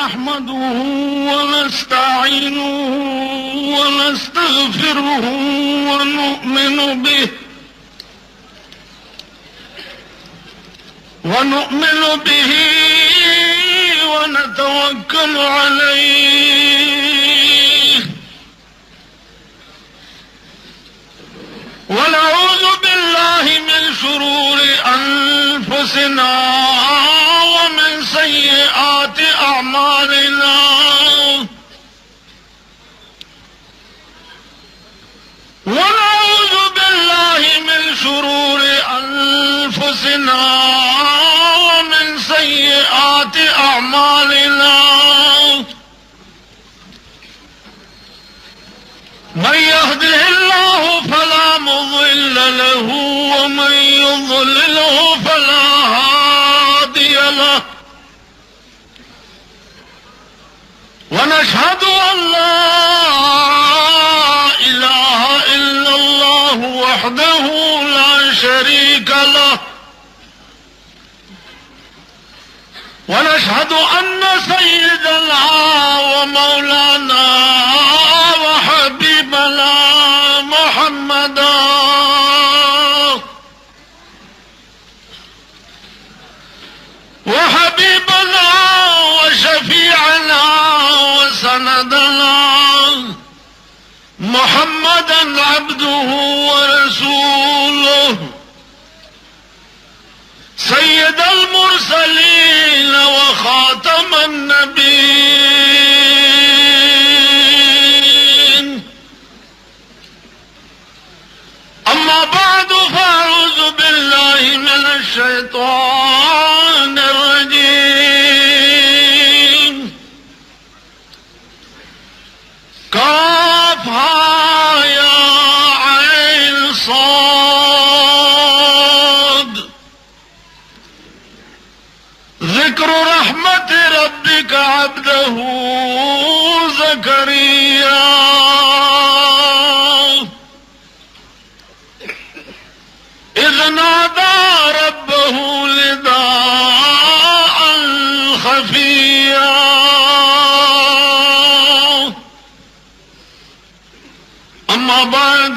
نحمده ونستعينه ونستغفره ونؤمن به ونتوكل عليه ونعوذ بالله من شرور أنفسنا ومن سيئات أعمالنا ونعوذ بالله من شرور أنفسنا ومن سيئات أعمالنا من يهده الله فلا مضل له ومن يضلله فلا هادي له ونشهد أن لا إله إلا الله وحده لا شريك له ونشهد أن سيدنا ومولانا وحبيبنا محمدا وشفيعنا وسندنا محمدا عبده ورسوله سيد المرسلين وخاتم النبيين أما بعد فأعوذ بالله من الشيطان الرجيم كافها يا عين صاد ذكر رحمة ربك عبده زكريا إذ نادى ربه نداء خفيا أما بعد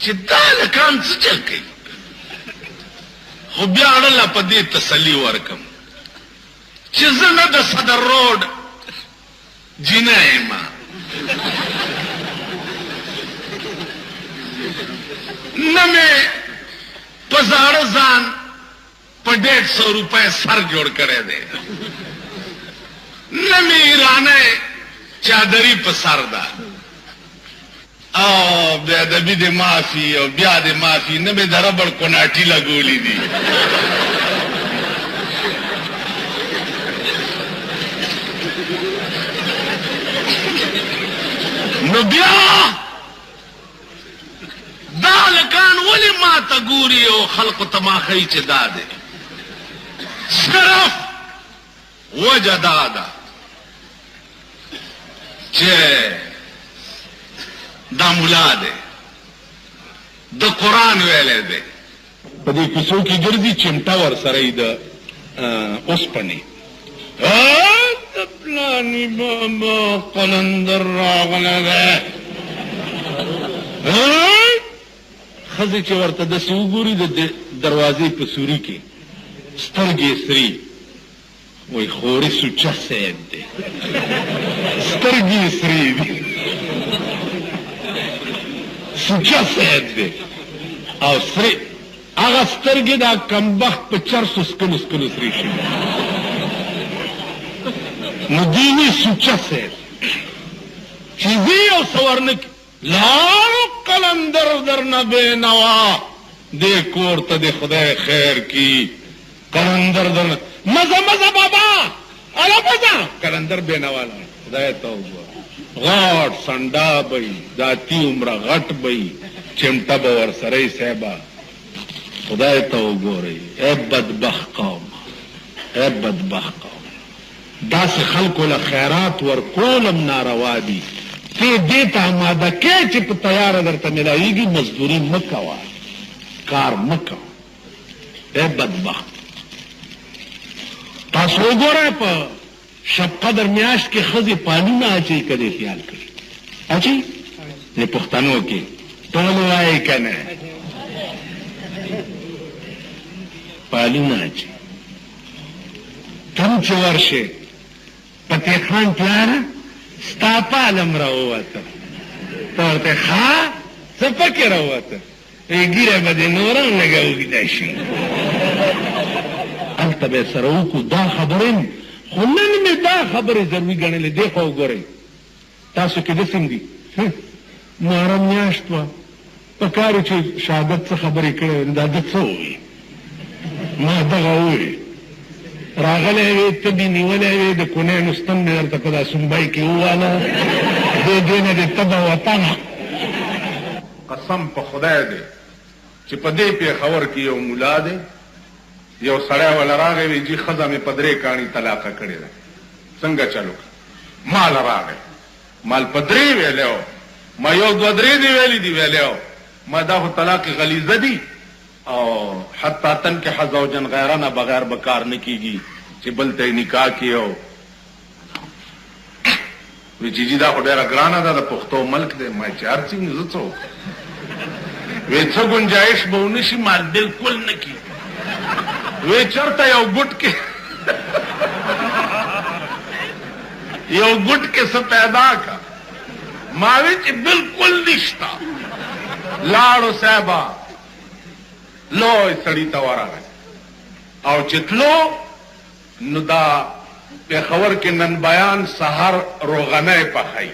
چې دا لکان څه چل کوي خو بیا اړله په دې تسلي ورکم چې زه نه د صدر روډ جینه یم نه مې په زاړه ځان په 150 روپۍ سر جوړ کړی دی نه مې ایرانۍ چادري په سر ده او بیا ادبي د معافي او بیا د معافي نه مې د ربړ کوناټي لګولي دي نو بیا دا لکان ولی ما ته ګوري او خلقو ته ما ښیي چې دا دی صرف وجه دا ده چې دا ملا دی د قرآن ویلی دی په دې کوڅو کې ګرځي چمټه ورسره یې د اوسپنې د پلاني بابا قلندر راغلی دی ښځې چې ورته داسې وګوري د دروازې په سوري کې سترګې سري وای خوري سوچه صاحب دی سترګې سري دي سوچه صاحب دی او سري هغه سترګې دا کمبخت په چرسو سکلو سکلو سري شي نو دیني سوچه صاحب چې زه یو څه ورنکړي لاړو قلندر درنه بېنوا دې کور ته د خدای خیر کی قلندر درنه مزه مزه بابا الا مزه قلندر بېنوا خدای ته وګوره غاټ سنډا بی داتی عمره غټ بی چمټه به ورسره یې صاحبه خدای ته وګورئ ای بدبخت قوم ای بدبخت قوم داسې خلکو له خیرات ورکولم ناروا دي ته دې ته اماده کې چې په تیاره درته میلاویږي مزدوري مه کوه کار مه کوه ای بدبخت تاسو وګورئ په شب قدر میاشت کې ښځې پالونه اچوي که دې خیال کړي اچوي د پښتنو کې ټول وایي که نه پالونه اچوي کم چې ورشې فتح خان پلاره ستا پالم راووته ته ورته ښه څه پکې راووته ګیره به دې نوره هم لږه اوږده شي هلته به یې سره وکړو دا خبرې خو نن مې دا خبرې ضروري ګڼلې دې خوا وګورئ تاسو کې داسې هم دي محرم میاشت وه په کار چې شهادت څه خبرې کړې وې دا ده څه ووایي ما دغه ووایي راغلی وې ته دې نیولی وې د کونیانو ستن مې درته په دا سنبای کې وواله دې نه دې تبه وطنه قسم په خدای دی چې په دې پېښور کې یو ملا دی یو سړی وله راغی وی جي ښځه مې په 3 کاڼي طلاقه کړې ده څنګه چلو مال راغی مال په 3 ویلی و ما یو 2 3 دې ویلي دي ویلی و ما دا خو طلاق غلیظه دي او حتی تنکح زوجا غیرنا بغیر به کار نه کېږي چې بل ته یې نکاح کړي او وی چې جي دا خو ډېره ګرانه ده د پښتو ملک دی ما چې هر څنګه زه څه وکړم وی څه ګنجایش به ونه شي مال بلکل نه کېږي وی چرته یو ګوټ کې یو ګوټ کې څه پیدا کا ما وی چې بلکل نشته لاړو صاحبه لوی سړي ته ورغی او چې تلو نو دا پېښور کې نن بیان سهار روغنی پخوي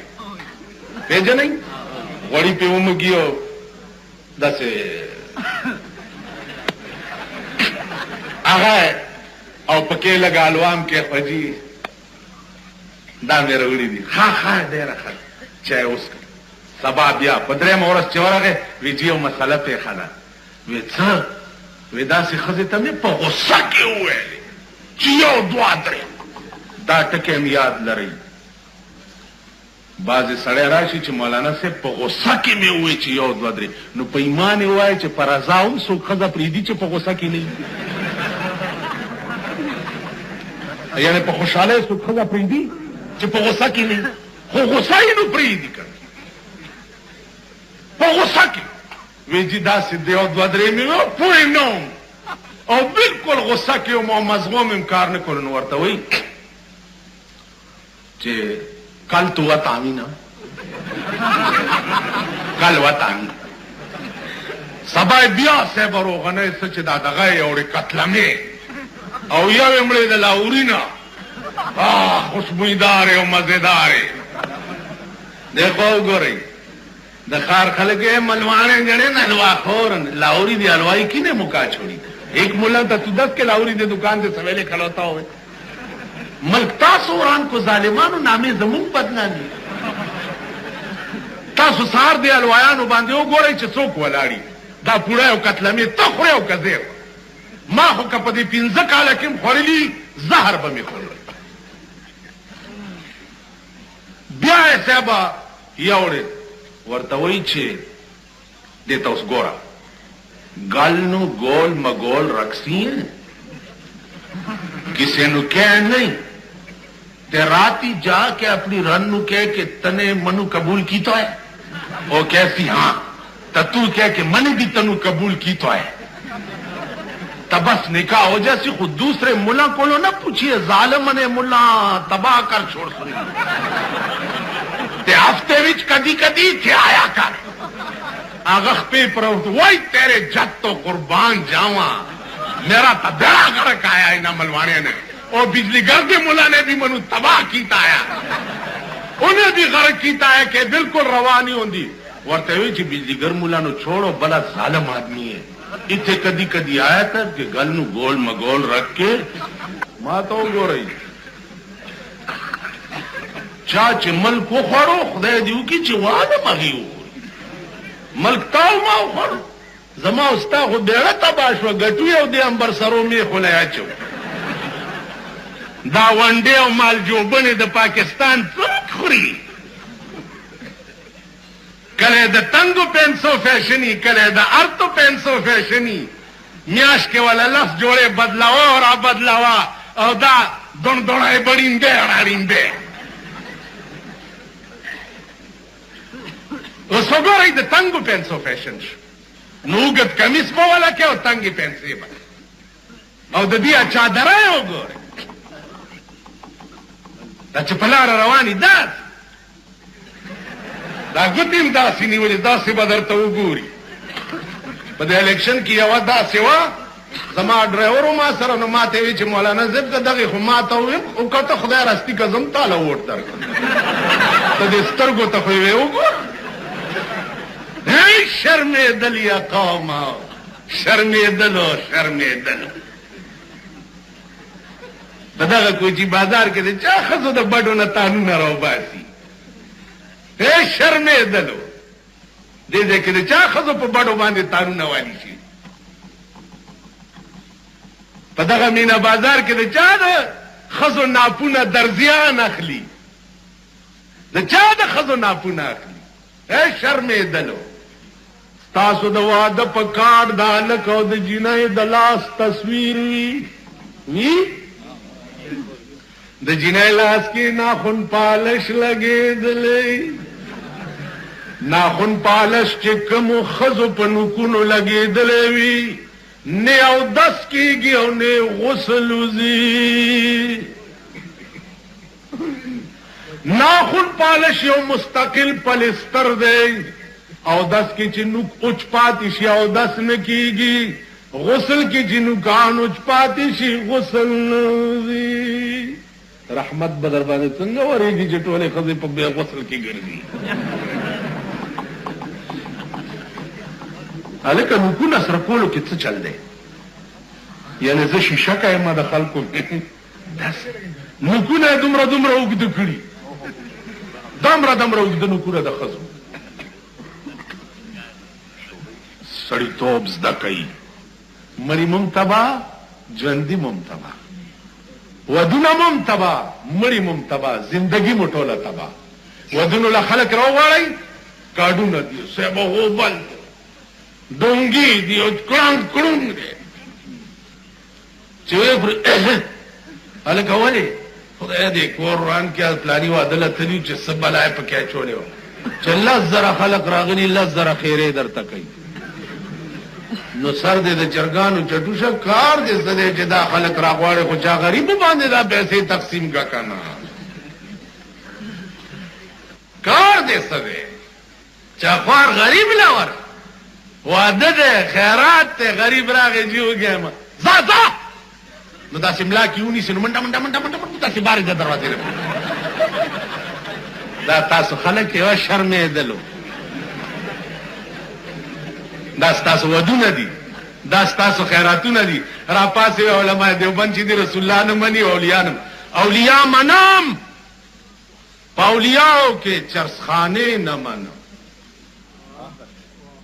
پېژنئ غوړي پې ومږي او داسې هغه او پکې لږ الوام کې خوځي دا مې راوړي دي ښه ښه ډېره ښه چای وڅښه سبا بیا په 3مه ورځ چې ورغی وی چې یو مسله پېښه ده وی څه وی داسې ښځې ته مې په غصه کې وویلې چې 1 2 3 دا ټکي هم یاد لرئ بعضې سړی راشي چې مولانا صاحب په غصه کې مې ووایي چې 1 2 3 نو په ایمان یې وایي چې په رضا هم څوک ښځه پرېږدي چې په غصه کې نه وي یعنې په خوشحالۍ څوک ښځه پرېږدي چې په غصه کې نه خو غصه یې نو پرېږدي که ویجی داسې د یو دوه درې مې پوه نه وم او بالکل غصه کې وم او مزغوم م کار نه کړو. نو ورته وایي چې کل تو وطعمي نه کل وطعمي سبا بیا صاحب روغنۍ څه چې دا دغه یې وړې کتلمې او یو یې مړې د لاوري نه خوشبویدارې او مزېدارې. دیکھو وګورئ د ښار خلک یې ملوانے گڑے نا حلوا خور لاہوری دی حلوائی کی نے مکا چھوڑی. ایک ملا تھا تو 10 کے لاہوری دی دکان سے سویلے کھلوتا ہوئے ملک تاسو وران کو ظالمانو نامے زمون بدنامي تاسو سار دی حلوایانو باندې وګورئ چې څوک ولاړي دا پوره او کتلمې ته خورې او کزیر ما خو که په دې 15 کاله کې م خوړلي زهر به مې خوړلی. بیا یې صاحبه یوړې ورته وایي چې دې ته اوس ګوره گل نو گول مگول رقصی ہیں کسی نو کہہ نہیں تے راتی جا کے اپنی رن نو کہہ کہ تنے منو قبول کی تو ہے وہ کہتی ہاں تو کہہ کہ من بھی تنو قبول کی تو ہے تب بس نکاح ہو جیسی خود دوسرے ملا کو نہ پوچھئے ظالم نے ملا تباہ کر چھوڑ سنی تے ہفتے وچ کدی کدی تھے آیا کر آغخ پہ پروت وہی تیرے جت تو قربان جاواں میرا تا بیڑا گرک آیا انہا ملوانے نے اور بجلی گر کے ملا نے بھی منو تباہ کیتا آیا انہیں بھی غرق کیتا ہے کہ بالکل روانی ہوندی ورتے ہوئی چی بجلی گر ملا نو چھوڑو بلا ظالم آدمی ہے اتھے کدی کدی آیا تھا کہ گل نو گول مگول رکھ کے ماں تو گو رہی چاچے ملک کو خوڑو خدای دیو کی چوانا مغیو ملک تاو ماو خوڑو زما استا خو بیڑا تباشو گٹوی او دی امبر سرو می خلیا چو دا ونڈے او مال جو بنے دا پاکستان څوک خوري کله دا تنگو پینسو فیشنی کله دا ارتو پینسو فیشنی میاش کے والا لفظ جوڑے بدلاوا اور بدلاوا او دا دون دونائے بڑیندے اڑاڑیندے اس وگو رہی دا تنگو پینسو فیشن شو نوگت کمیس با والا کیا او تنگی پینسی با او دا دیا چادرائے ہو گو رہی دا چپلار روانی داد دا گتیم دا سی نیولی دا سی با در تاو گوری با دا الیکشن کی یوا دا سی وا زما ڈرائیورو ما سر نو ما تیوی چی مولانا زب کا دغی خو ما تاویم او کتا خدای راستی کزم تالا ووٹ در کن تا دسترگو تا خویوے او گو ہے شرم دل یا قوما شرم دلو شرم دلو بداغا کوئی چی بازار کے دے چا خزو دا بڑو نا تانو نا رو باسی اے شرم دلو دے دے کے دے چا خزو پا بڑو باندے تانو نا والی شی بداغا مینا بازار کے دے چا دا خزو ناپونا درزیان اخلی دا چا دا خزو ناپونا اخلی اے شرم دلو تاسو دا وعده پا کار دا لکو دا جنای دا لاس تصویر وی دا جنای لاس کی ناخن پالش لگے دلے ناخن پالش چکم و خزو پا نکونو لگے دلے وی نے او 10 کی گی او نے غسل وزی ناخن پالش یو مستقل پلستر دے او 10 کی چی نوک اچ پاتی شی او 10 نکیگی غسل کی چی نوکان اچ پاتی شی غسل نوزی رحمت بدر بانے سنگا وریگی جٹولے خزی پا بے غسل کی گردی حالکہ نوکون اثر کولو کت سے چل دے یعنی زی شیشہ کا اما دا خلقو نوکون ہے دمرا دمرا اگد کری دمرا دمرا اگد نوکون دا خزو سڑی توب زدہ کئی مری ممتبا جندی ممتبا ودونا ممتبا مری ممتبا زندگی مٹولا تبا ودونو لخلق رو واری کارڈونا دیو سیبا ہو بل دونگی دیو کرانگ کرونگ دے چوئے پر حلقہ والی خدای دے قرآن کیا پلانی وعدلہ تلیو چه سب بلائے پا کیا چولے ہو چه 10,000 خلق راغنی 10,000 خیرے در تکئی نو سر دې د چرګانو چټوشه کار دې زده چې دا خلک راغواړي خو چا غریب باندې دا پیسې تقسیم کا کنه کار دې زده چا خوار غریب لاور واده دې خیرات ته غریب راغی جوګم زادا نو دا سیملا کیونی سن منډه منډه منډه منډه تاسو بار د دروازې دا تاسو خلک یو شرمې دلو دا تاسو ودونه دي دا تاسو خیراتونه دي را پاسې علماء دیوبند چې دي رسول الله نه مني اولیاء منام اولیاء کې چرسخانه نه منم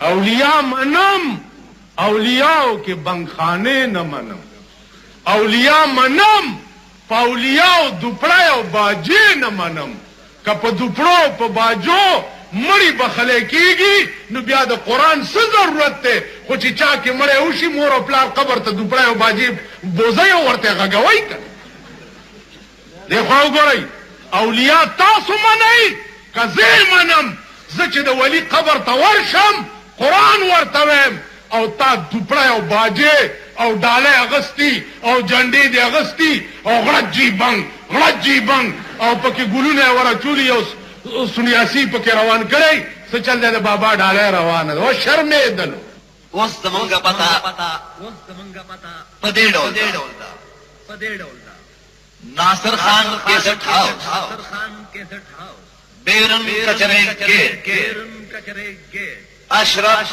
اولیاء منم اولیاء کې بنگخانه نه منم اولیاء منم اولیاء دوپړای او باجې نه منم که په دوپړو په باجو مړی بخله کیږي نو بیا د قران څه ضرورت ته خو چې چا کې مړی وشي مور او پلار قبر ته دوپړای او باجې بوزي ورته غغوي کړه دغه وګورئ اولیاء تاسو منئ کزه منم زه چې د ولی قبر ته ورشم قران ورته ویم او تا دوپړای او باجې او ډاله اغستی او جنډې دی اغستی او غړجی بنگ او پکې ګلونه ورچولي او سنیاسی پکې روان کړي څه چل دی د بابا ډاله روانه او شرمې دل اوس زمونږه پتا پدې ډول دا ناصر خان کیسټ هاوس بیرن کچره کې اشرف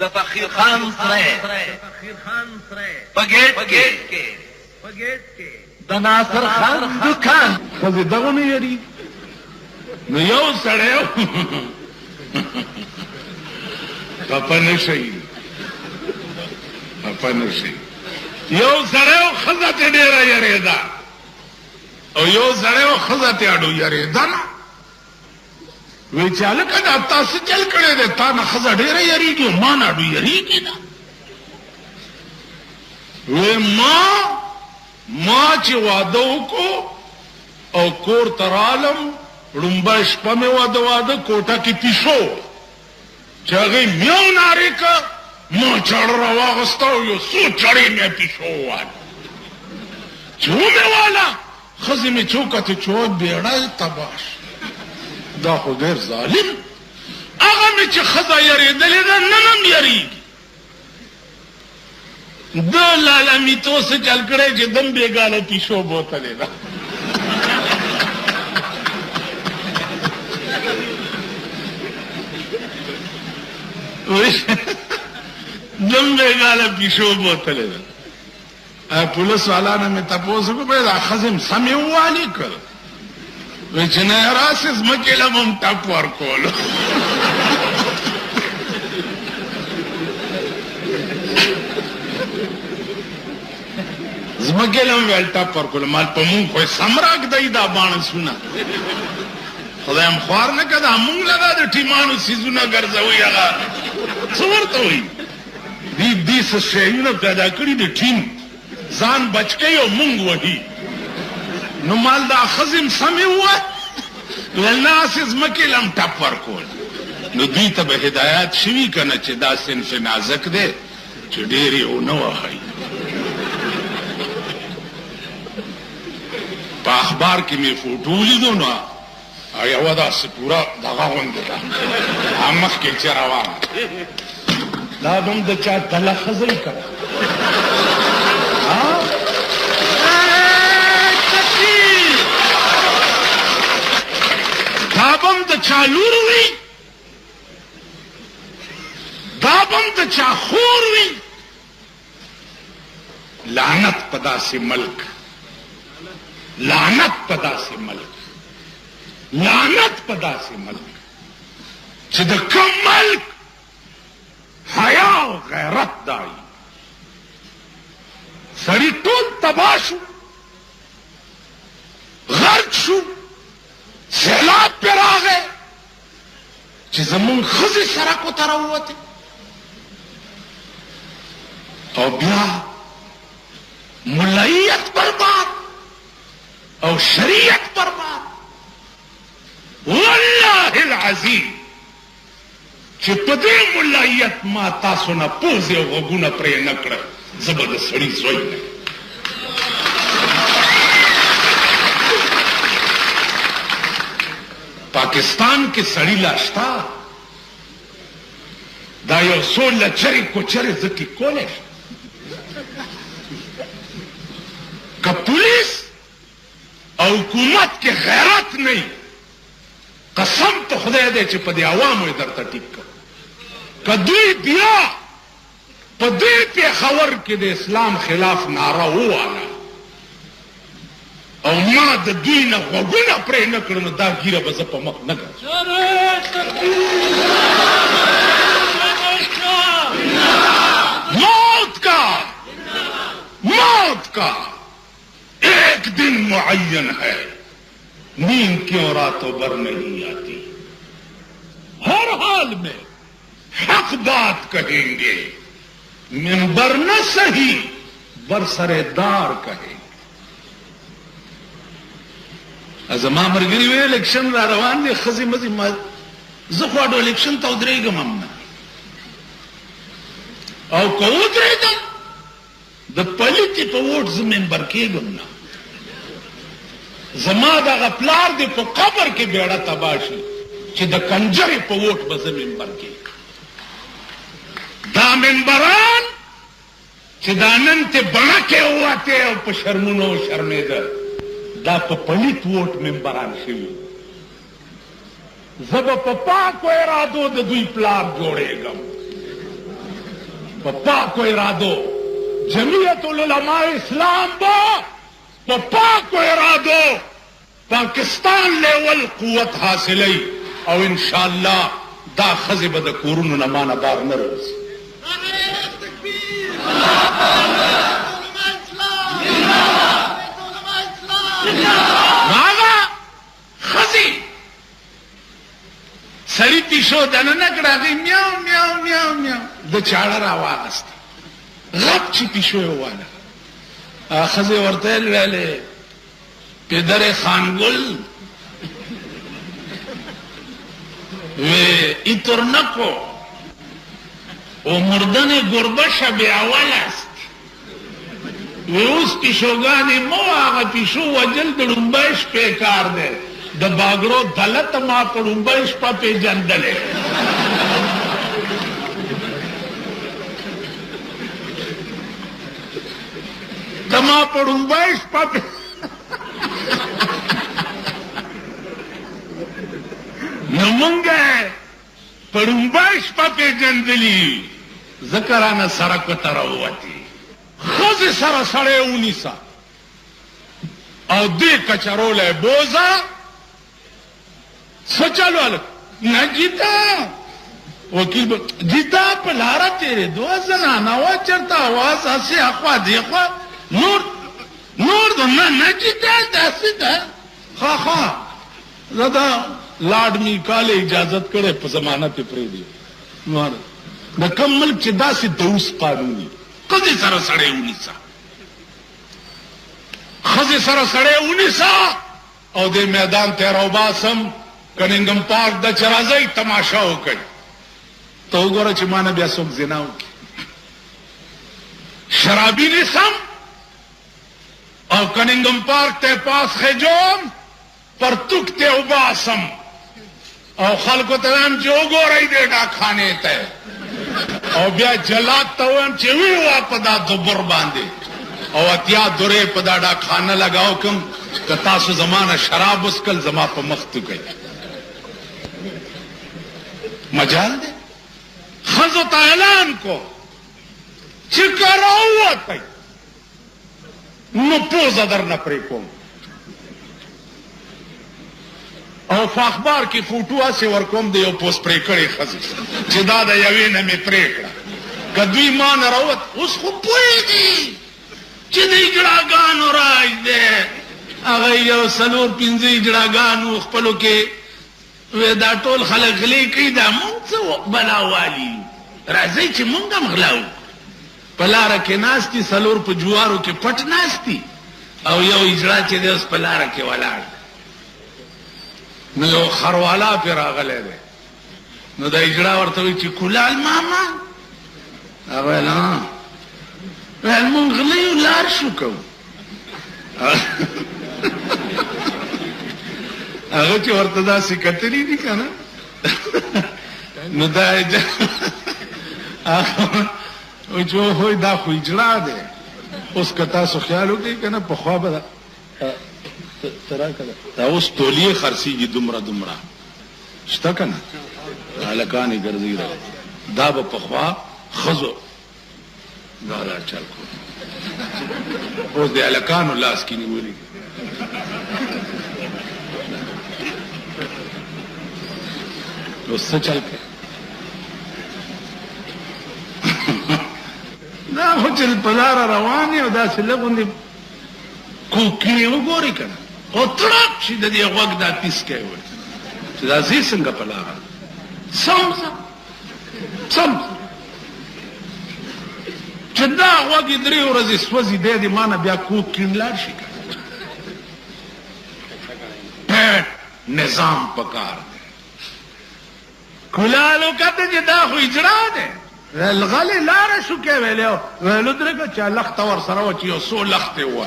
د فقیر خان سره پګېټ کې د ناصر خان دکان خو دغه نه یری نو یو سړیو پپنه شي یو سړیو خزته ډیره یریدا او یو سړیو خزته اډو یریدا وی چاله کدا تاسو چل کړي ده تا نه خزه ډیره یریږي ما نه اډو یریږي نه وی ما چې واده وکړو او کور ترالم لومبه شپه مې واده کوټه کې پیشو چې هغې میو نارې که ما چړ راواغسته او یو څو چړې مې پیشو وواله چې ومې واله ښځې مې چوکته چې و بیړه تباش دا خو ډېر ظالم هغه مې چې ښځه یېرېدلې ده نن هم یېرېږي د لالامیتو څه چل کړی چې دم بېګاله پیشو بوتلې ده دم بېګاله پیشو بوتلې ده پولیس والانه مې تپوس وکړو دا ښځې م سمې ووالې که وایي چې نه راسې ځمکې له به م ټپ ورکولو زمکه لم ویلتا پر کول مال په مونږ خو سم راګدای دا باڼسونه خدایم خوار نه کده مونږ لگا د ټیمانو سیزونه ګرځوي هغه څه ورته وي دې څه شیونه پیدا کړي د ټیم ځان بچ کوي او مونږ وهي نو مال دا خزم سمې ووایه ولناس زمکې لم ټپ ورکول نو دوی ته به هدایات شوي که نه چې دا صنف نازک دی چې ډېر یې ونه وهئ په اخبار کې مې فوټو ولیدو نو یوه داسې پوره دغه غوندې ده مخکې چې روانه دا به هم د چا تله ښځئ که دا به هم د چا لور وي دا به هم د چا خور وي لعنت په داسې ملک لعنت په داسې ملک چې د کوم ملک حیا او غیرت دای سړي ټول تباه شو غرق شو سیلاب پې راغی چې زمونږ ښځې سړکو ته راووتې او بیا ملایت برباد او شریعت برباد والله العظیم چې په دې ملایت ما تاسو نه پوزې او غوږونه پرې نه کړه زه به د سړي زوی نه. پاکستان کې سړی لا شته دا یو څو لچرې کوچرې زه کې کولی شم. که پولیس او حکومت کې غیرت نه وي قسم په خدای دی چې په دې عوامو یې درته ټیک کړ. که دوی بیا په دې پېښور کې د اسلام خلاف ناره وواله او ما د دوی نه غوږونه پرې نه کړه نو دا ګیره به زه په مخ نه ګرځم. موت کا ایک دن معین ہے نیند کیوں راتوں بھر نہیں آتی. ہر حال میں حق بات کہیں گے منبر نہ صحیح برسر دار کہیں گے. زما مرګري وی الیکشن را روان دي خزي مزي ما زه خو د الیکشن ته ودرېږم هم نه او که ودرېږم د پلیتې په ووټ زه ممبر کېږم نه. زما دغه پلار دې په قبر کې بیړه تباه شي چې د کنجرې په ووټ به زه ممبر کېږم. دا ممبران چې دا نن ته بڼکې ووتې او په شرمونو شرمېده دا په پلیت ووټ ممبران شوي. زه به په پاکو ارادو د دوی پلار جوړېږم. په پاکو ارادو جمعیت العلماء اسلام با په پاکو ارادو پاکستان لیول قوت حاصلی او انشاءاللہ دا خزی به د کورونو نه مانه بار نه راوځي. هغه خزي سړي پیشو دننه کړه هغې میاو میاو میاو میاو د چاړه راواغسته غټ چې پیشو یې وواله. ښځې ورته ویلې پدر خانگل و ایترنکو و مردن گربه شب اول است و اوس پیشوگانی مو آغا پیشو وجل د ړومبی شپې کار دی د باګرو دلت ما په ړومبی شپه پېژندلې. دما په ړومبی شپه نو مونږ په ړومبی شپه پېژندلي ځکه رانه سړکو ته راووتې. ښځې سره سړی ونیسه او دې کچرولی بوزه څه چل هلک نه جیتا وکیل به جیتا په لاره تېرېدو زنانه وه چېرته اواز هسې اخوا دېخوا نور دو نه جیتا داسې ده. ښه زه دا لاډ میکال اجازت کړی په زمانه پې پرېږدي. د کوم ملک چې داسې دوس قانون وي ښځې سره سړی ونیسه ښځې سره سړی ونیسه او دې میدان ته راوباسم کنینګم پارک ده چې راځئ تماشا وکړئ. ته وګوره چې ما نه بیا څوک زنا وکړي. شرابي نیسم او کنینګم پارک ته پاس خجوم پرتوک ته وباسم او خلکو ته وایم چې وګورئ دې ډاکخانې ته او بیا جلاد ته وایم چې ویوا په دا دبر باندې او اتیا درې په دا ډاکخانه لګاو کوم که تاسو زما نه شراب وڅکل زما په مخ توکئ. مجال دی ښځو ته اعلان کو چې که راووتئ نو پوزه درنه پرې کوم او په اخبار کې فوټو هسې ورکوم د یو پوس پرې کړې ښځې چې دا د یوې نه مې پرې کړه. که دوی ما نه راووت اوس خو پوهېږي چې د اجړاګانو راج دی. هغه یو څلور پنځه اجړاګانو خپلو کې وی دا ټول خلک غلې کوي دا مونږ څه بلا والي راځئ چې مونږ هم غلا وکړو. په لاره کې ناست دي څلور په جوارو کې پټ ناست دي او یو اجړا چې دی اوس په لاره کې ولاړ نو یو خروالا پې راغلی دی نو دا اجړه ورته وی چې کولال ماما هغه نه ول مونږ غلیو لار شو کوو هغه چې ورته دا سکتري دي کنه نو دا او جو هوی دا خو اجړه ده اوس کتا سو خیال وکي کنه په خوا به ترا کړه دا اوس تولیه خرسيږي دومره شته کنه الکانې ګرځي را دا په خوا خزو دا چل کو اوس د الکانو لاس کې نیولې اوس څه چل کې دا هو چې په لار روان یو دا څه لګوندې کوکې وګوري کنه او ترک چې د دې غوږ دا پیس کوي چې دا زی څنګه په لار سم چې دا غوږ درې ورځې سوځي دې مانه بیا کوکین لار شي پټ نظام پکار دی کولالو کته چې دا خو اجرا ده الغلی لار شو کې ویلو درګه چې لخت ور سره و چې یو سو لخت و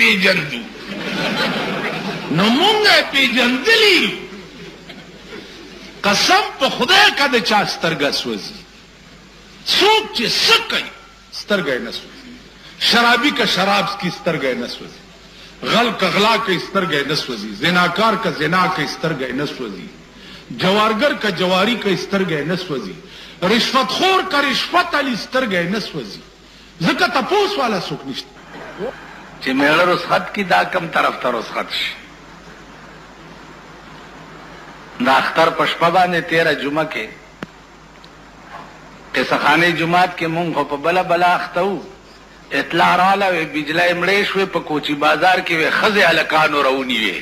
پیجندو نو مونږه پیجندلی قسم په خدای کده چا سترګه سوځي څوک چې سکه سترګه نه سوځي شرابي کا شراب کی سترګه نه سوځي غل کا غلا کا سترګه نه سوځي زناکار کا زنا کا سترګه نه سوځي جوارګر کا جواری کا سترګه نه سوځي رشوت خور کا رشوت علی سترګه نه سوځي ځکه تاسو والا څوک نشته چې میړه رسخت کی دا کم طرف ته رسخت شي دا اختر پشپا باندې 13 جمعه کې قصخانه جمعات کې مونږ په بلا اختو اطلاع رااله بجلی مړې شوې په کوچی بازار کې وې خزه الکانو رونی وې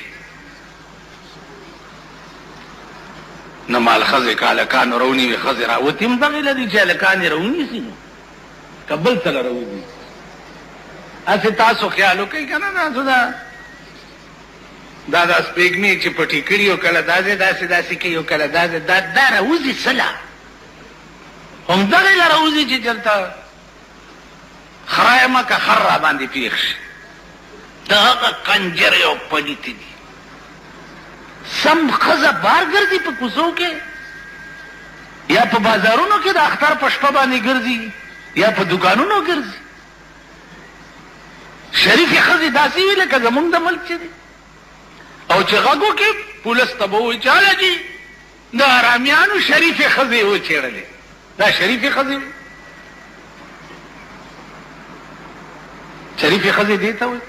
نه مال خزه کالکانو رونی وې خزه را وتیم دغه لدی چې الکان رونی سي قبل تل رونی اسه تاسو خیال وکړئ کنه نه دا سپېګنی چې پټی کړیو کله داسې کېیو کله دا راوځي سلا هم دغه راوځي چې چلته خرايمه کا خر باندې پیښ دا کنجر یو پدیتی دي سم خزه بار ګرځي په کوڅو کې یا په بازارونو کې د اختر پشپا باندې ګرځي یا په دکانونو ګرځي شریف خزه داسې وی لکه زمونږ د ملک چې او چې غاګو کې پولیس تبوي چاله دي دا رامیانو شریف خزه و چیرلې دا شریف خزه شریف خزه دی ته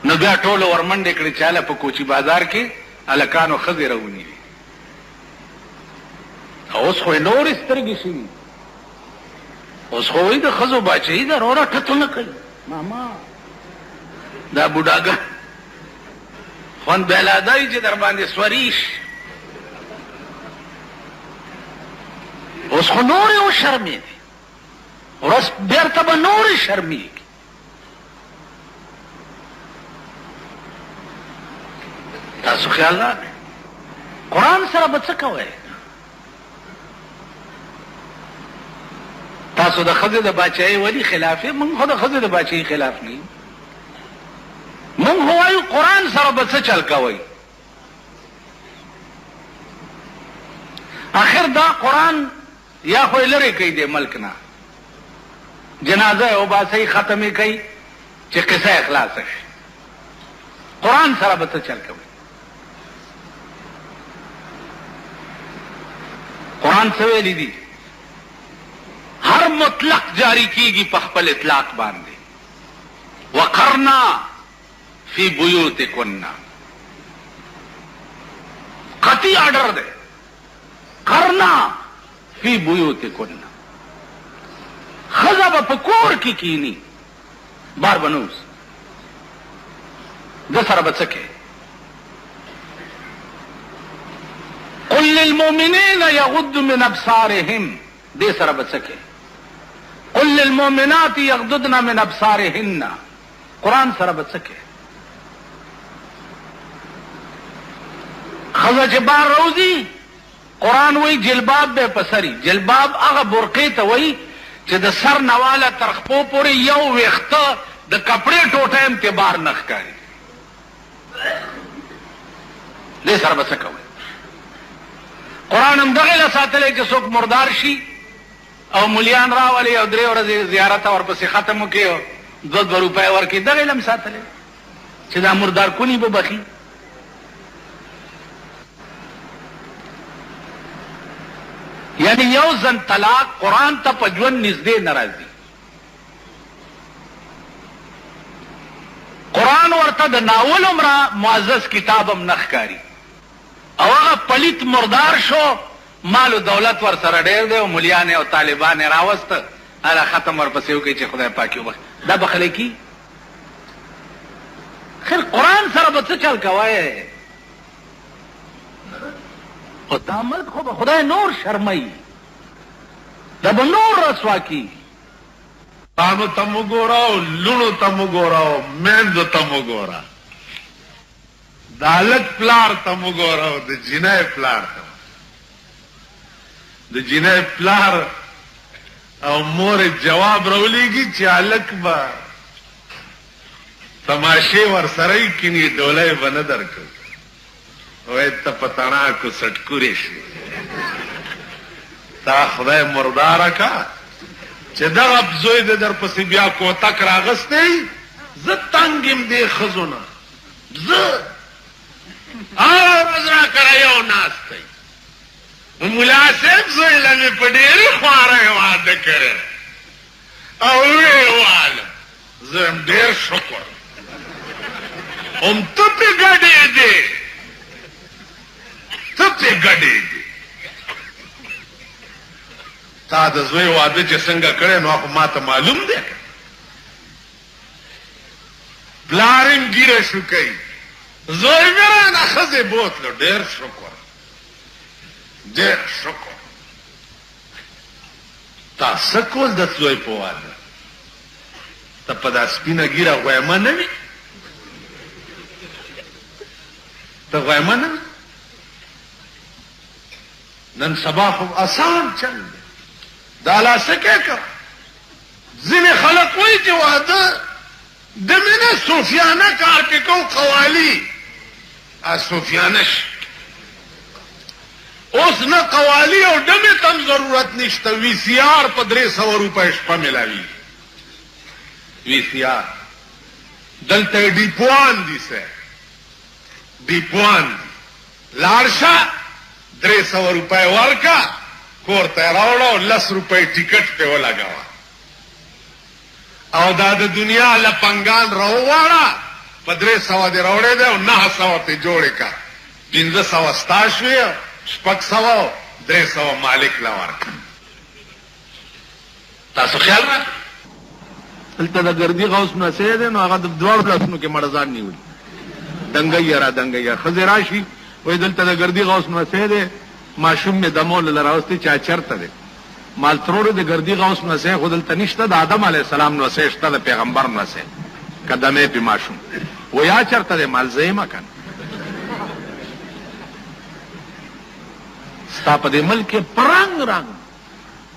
نو بیا ټول ورمنډه کړي چاله په کوچی بازار کې الکانو خزه راونی اوس خو نور سترګې شي اوس خو د خزو بچي دا رورا ټټونه کوي ماما دا بوډاګه خون بلادای چې در باندې سوریش اوس خو نور یو شرمې دي ورس بیرته به نور شرمې تاسو خیال نه قرآن سره به څه کوئ تاسو د ښځې د باچایۍ ولي خلاف یې موږ خو د ښځې د باچایۍ خلاف نه یو موږ وایو قرآن سره به څه چل کوئ آخر دا قرآن یا خو یې لرې کوي د ملک نه جنازه او باسۍ ختمې کوي چې قصه اخلاص شي قرآن سره به څه چل کوئ قرآن څه ویلي دي هر مطلق جاری کیږي په خپل اطلاق باندې وقرنا فی بیوتکن قطعی آرڈر دے کرنا فی بیوتکن خزا با پکور کی کینی بار بنوز دسر بچکے قل للمؤمنین یغض من ابصارهم دے سر بچکے قل للمؤمنات یغضضن من ابصارهن قرآن سر بچکے خزه چې بار روزي قرآن وی جلباب به پسری. جلباب هغه برقې ته وی چې د سر نواله تر خپو پورې یو ویخته د کپړې ټوټه هم ته بار نه ښکاري. دې سره به څه کوئ؟ قرآن هم دغه له ساتلی چې څوک مردار شي او ملیان راولي او 3 ورځې زیارت ورپسې ختم وکړي او 2 روپۍ ورکړي. دغه له هم ساتلی چې دا مردار کونی به بخي. یعنی یو ځن طلاق قرآن ته په ژوند نږدې نه راځي. قرآن ورته د ناول عمره معزز کتاب هم نه ښکاري او هغه پلیت مردار شو، مال و دولت ور سره ډېر دی او ملیان او طالبان یې راوسته، هغه ختم ورپسې وکړي چې خدای پاک وبخښي. دا بخلی کی؟ خیر قرآن سره به څه چل کوی؟ خو دا ملک خو به خدای نور شرموي، دا به نور رسوا کی. تانو ته مو ګوره او لوڼو ته مو ګوره او میندو ته مو ګوره، د هلک پلار ته مو ګوره او د جینۍ پلار ته. د جینۍ پلار او مور جواب راولیږي چې هلک به تماشې ورسره یې کیني، ډولۍ به نه درکوي. وایي ته په تڼاکو سټکورې شي. تا خدای مرداره کا چې دغه زوی د درپسې بیا کوتک راغستی. زه تنګ یم دې ښځو نه، زه هره ورځ را کره یو ناستی. ملا صاحب زوی له مې په ډېرې خوارۍ واده کړی او ویې والم، زه یم ډېر شکر هم ته پې ګډېدې، ته پې ګډېدې. تا د زوی واده چې څنګه کړی نو خو ما ته معلوم دی. پلار یې ګیره شو کوي، زوی مې رانه ښځې بوتلو. ډېر شکر، ډېر شکر. تا څه کول د زوی په واده؟ ته په دا سپینه ګیره غویمه نه وي؟ ته غویمه نه وي؟ نن سبا خو آسان چل دی. دا لا څه کې که ځینې خلک وایي چې واده د مینه صوفیانه کار کې کو قوالي صوفیانه شي. اوس نه قوالي او ډمې ته هم ضرورت نشته. وی سی آر په 300 روپۍ شپه ملاوي. وی سی آر دلته ډیپوان دي سه، ډیپوان دي. لاړ شه 300 روپۍ ورکه، کور ته یې راوړه، 10 روپۍ ټیکټ پې ولګوه او دا د دنیا لپنګان راوواړه. په 300 دې راوړی دی او 900 پې جوړې که، 1500 ستا شوې، 600 300 مالک له ورکړه. تاسو خیال را دلته د ګردي غوث نسی دی نو هغه د 2 لاسونو کې مړزان نیولي، دنګۍ را دنګۍ. ښځې راشي وایي دلته د ګردي غوث نسی دی، ماشوم مې دمول له راوستي چا چرته دی. مال تروړو د ګردي غوث نسی خو دلته نشته، د آدم علیه السلام نسی شته، د پیغمبر نسی قدمې پې ماشوم. ویا چرته دی؟ مال زه یمه که نه. ستا په دې ملک کې په رنګ رنګ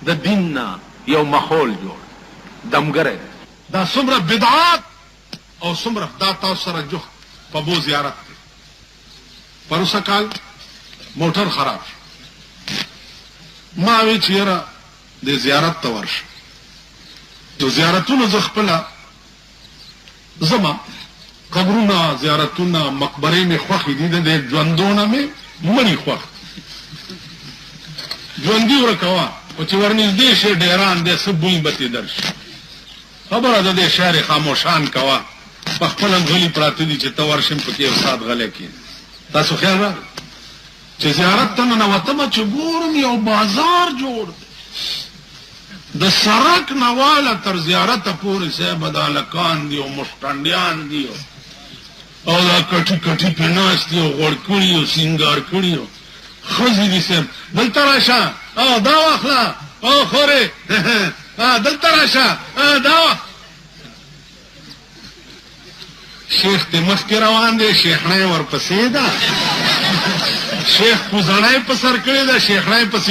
د دین نه یو ماحول جوړ دمګری دی. دا څومره بدعات او څومره دا تاسو سره جوخ په بو زیارت دی. پروسه کال موټر خراب شو، ما وی چې یاره د زیارت ته ورشه. د زیارتونو زه خپله زما قبرونه، زیارتونه، مقبرې مې خوښې دي، د ژوندونه مې مړي خوښ. ژوندي ورکوه او چې ورنږدې شي ډیران دی څه بوی به ترې درشي. خبره د دې شعر خاموشان کوه، په خپله غلي پراته دي چې ته ورشم پکې یو ساعت غلی کښېنه. تاسو خیال راغلی چې زیارت ته ننوتمه چې ګورم یو بازار جوړ دی، د سړک نه واله تر زیارته پورې صاحبه دا هلکان دي او مشټنډیان دي او دا کټي کټي پې ناست دي او غوړ کړي او سینګار کړي او ښځې دي صاحب. دلته راشه او دا واخله او خورې دلته راشه دا شیخ ته مخکې روان دی، شیخنۍ ورپسې ده. شیخ پوزانای په سر کړی دا شیخړای پسې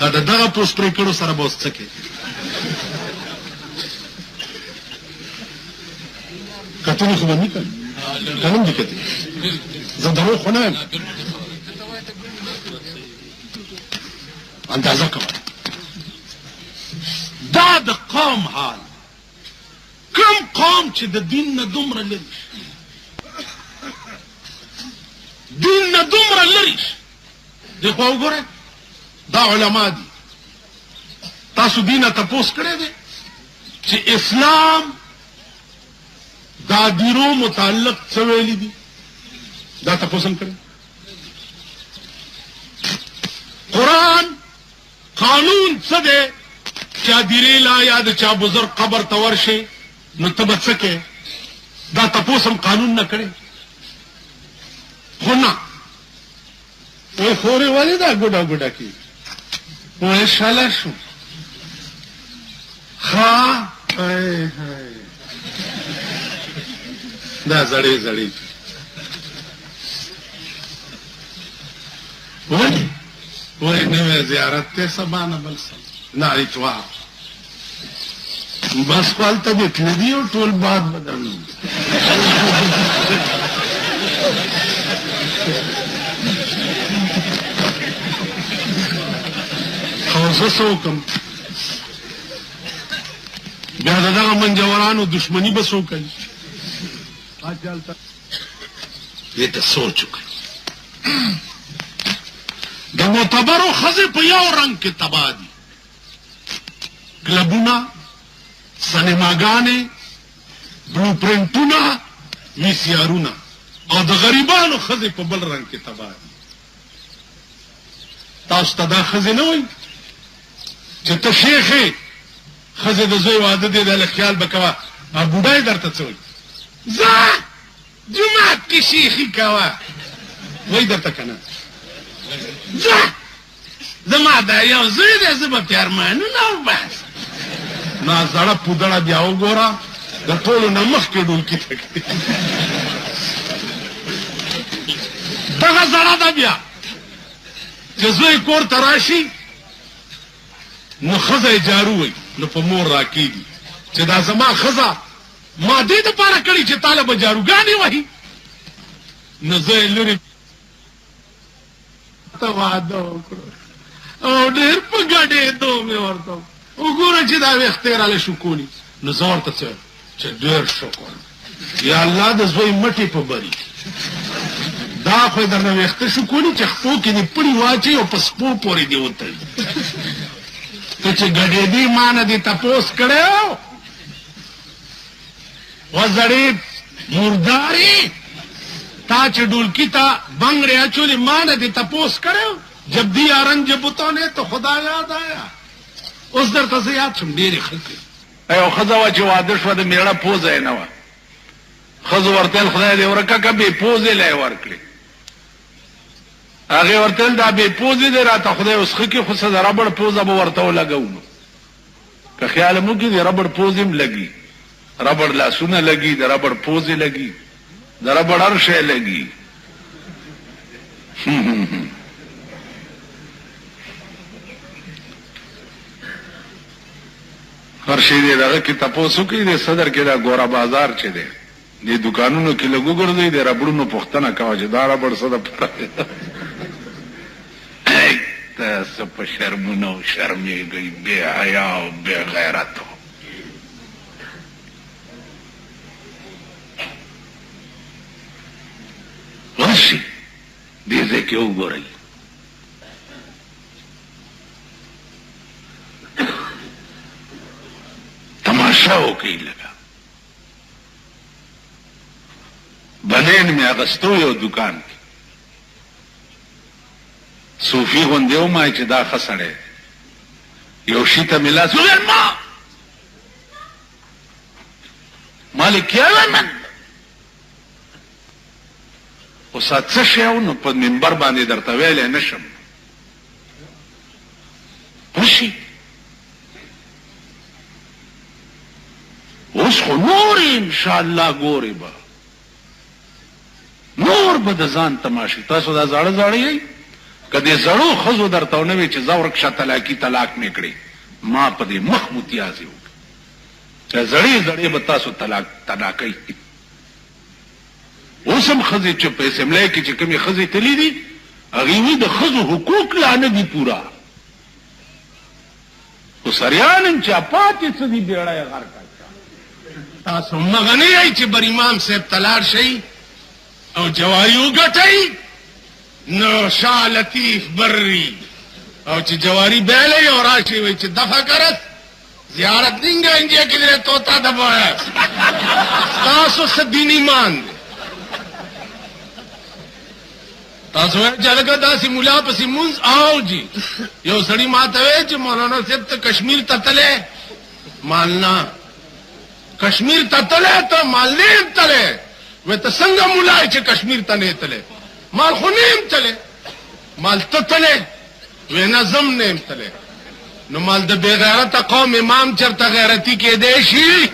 دا دغه پوس پرې کړو سره به اوس څه کوي کتنې خو به نه کوي کنم دي کتې زه دروغ خو نه یم اندازه کوه دا د قوم حال کوم قوم چې د دین نه دومره لري دین نه دومره لري دی خو وګورئ دا علما دي تاسو دینه تپوس کړی دی چې اسلام دا دیرو متعلق څه ویلي دي دا تپوس هم کړی قرآن قانون څه دی چا دیرې لا یا د چا بزرګ قبر ته ورشي نو ته به څه کوې دا تپوس هم قانون نه کړی خو نه وای خورې ولې دا ګوډه ګوډه کوي وای شاله شو ښه دا زړې زړې وای نوې زیارت ته سبا نه بل څه نه اتوار بس خپلته دې تلدي او ټول باد بدل خوزه سوکم بیا دغه منجورانو دشمنی به سو کوي دې ته سوچ وکړه د معتبرو ښځې په یو رنګ کې تباه دي کلبونه سینماګانې بلو پرنټونه وي سي آرونه او د غریبانو ښځې په بل رنګ کې تباه دي تاسو ته دا ښځې نه وایي چې ته شیخ یې ښځې د زوی واده دی دا له خیال به کوه او بوډا یې درته څه وایي ځه جومات کې شیخي کوه وایي درته که نه ځه زما دا یو زوی دی زه به پې ارمانونه وباسم نه زړه پودړه بیا وګوره د ټولو نه مخکې ډولکي ته کوي دغه زړه ده بیا چې زوی کور ته راشي نو ښځه یې جارو وایي نو په مور راکېږي چې دا زما ښځه ما دې دپاره کړي چې تاله به جاروګانې وهي نو زه یې لرې ته واده وکړو او ډېر په ګډېدو مې ورته وګوره چې دا ویښتې راله شکوني نو زه ورته څه چې ډېر شکر یا الله د زوی مټې په بري دا خو یې درنه ویښته شکوني چې خپو کې دې پړي واچوي او په سپو پورې دې وتړي ته چې ګډېدې ما نه دې تپوس کړی وزړې مردارې تا چې ډولکی ته بنګړې اچولې ما نه دې تپوس کړی جب دیا رنج بتوں نے تو خدا یاد آیا اوس درته زه یاد شم ډېرې خلکې یو ښځه وه چې واده شوه د مېړه پوزه یې نه وه ښځو ورته ویل خدای دې ورکه که بې پوزې له یې ورکړې هغې ورته ویل دا بې پوزې دی راته خدای اوس ښه کړي خو څه د ربړ پوزه به ورته ولګوو نو که خیال مو کړي د ربړ پوزې هم لګي ربړ لاسونه لګي د ربړ پوزې لګي د ربړ هر شی لګي هر شی دی دغه کې تپوس وکړي د صدر کې دا ګوره بازار چې دی دې دوکانونو کې لږ وګرځئ د ربړونو پوښتنه کوه چې دا ربړ څه دپاره تاسو په شرمونو شرمېږئ بې حیا او بې غیرتو ورشي دې ځای کې وګورئ تماشا وکړئ لږه بنین مې اغستو یو دکان کې صوفي غوندې ومایي چې دا ښه سړی یو شي ته مې لاس وویل مالکیه من اوس څه شی و نو په منبر باندې درته ویلی نه شم وشي اوس خو نورې انشاءالله ګورې به نور به د ځان تماشي. تاسو دا زاړه زاړه یې کدی زړو خزو درته نه وي چې زورک شتلاکی طلاق میکړي ما په دې مخ متیازي وکړه چې زړې به تاسو طلاقي. اوس هم خزې چې په اسمبلی کې چې کومې خزې تللی دي هغې وي د خزو حقوق لا نه دي پوره. خو سریان هم چا پاتې څه دي بیړه یې غر کړه. تاسو مغه نه یئ چې بر امام صاحب تلاړ شئ او جواری وګټئ نو شاه لطیف بري او چې جواری بیلئ او راشئ وایي چې دفع کرس زیارت دیں گے انجے کدھر توتا دبایا تاسو څه دین ایمان دی. تاسو جلګه داسې ملا پسې مونږ آو جی یو سړی ماته وی چې مولانا صاحب ته کشمیر ته تللی مالنا کشمیر ته تللی ته مال نه تللی وی ته څنګه ملا چې کشمیر ته نه تللی مال خو نه تللی مال ته تللی وی نه زم نه تللی نو مال د بے غیرت قوم امام چرته غیرتی کې دی شي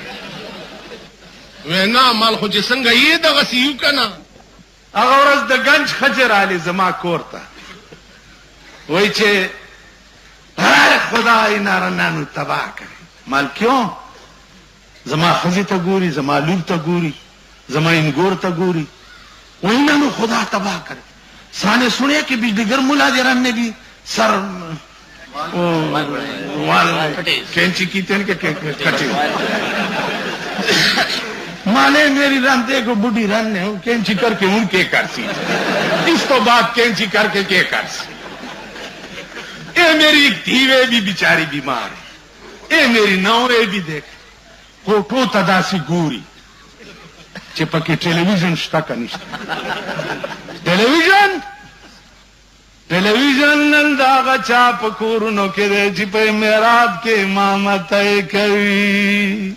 وی نه مال خو چې څنګه یې دغسې یو که نه. هغه ورځ د گنج خجر رالی زما کور ته وای چې خدای نارنانو تباہ کړي. مال کیوں؟ زما خزی ته ګوري زما لور ته ګوري زما انګور ته ګوري وای نانو خدا تباہ کړي. سانے سنے کہ بجلیگر ملا دیران نے بھی سر کینچی کی تین کے کٹی مالے میری رنتے کو بڑھی رن نے کینچی کر کے ان کے کرسی اس تو بات کینچی کر کے کرسی. اے میری دھیوے بھی بیچاری بیمار ہے اے میری نوے بھی دیکھ کوٹو تداسی گوری چپکی ٹیلیویژن شتا کا نشتا ٹیلیویژن نن داغا چاپ کورنو کے دے چپے میراب کے امامت کوي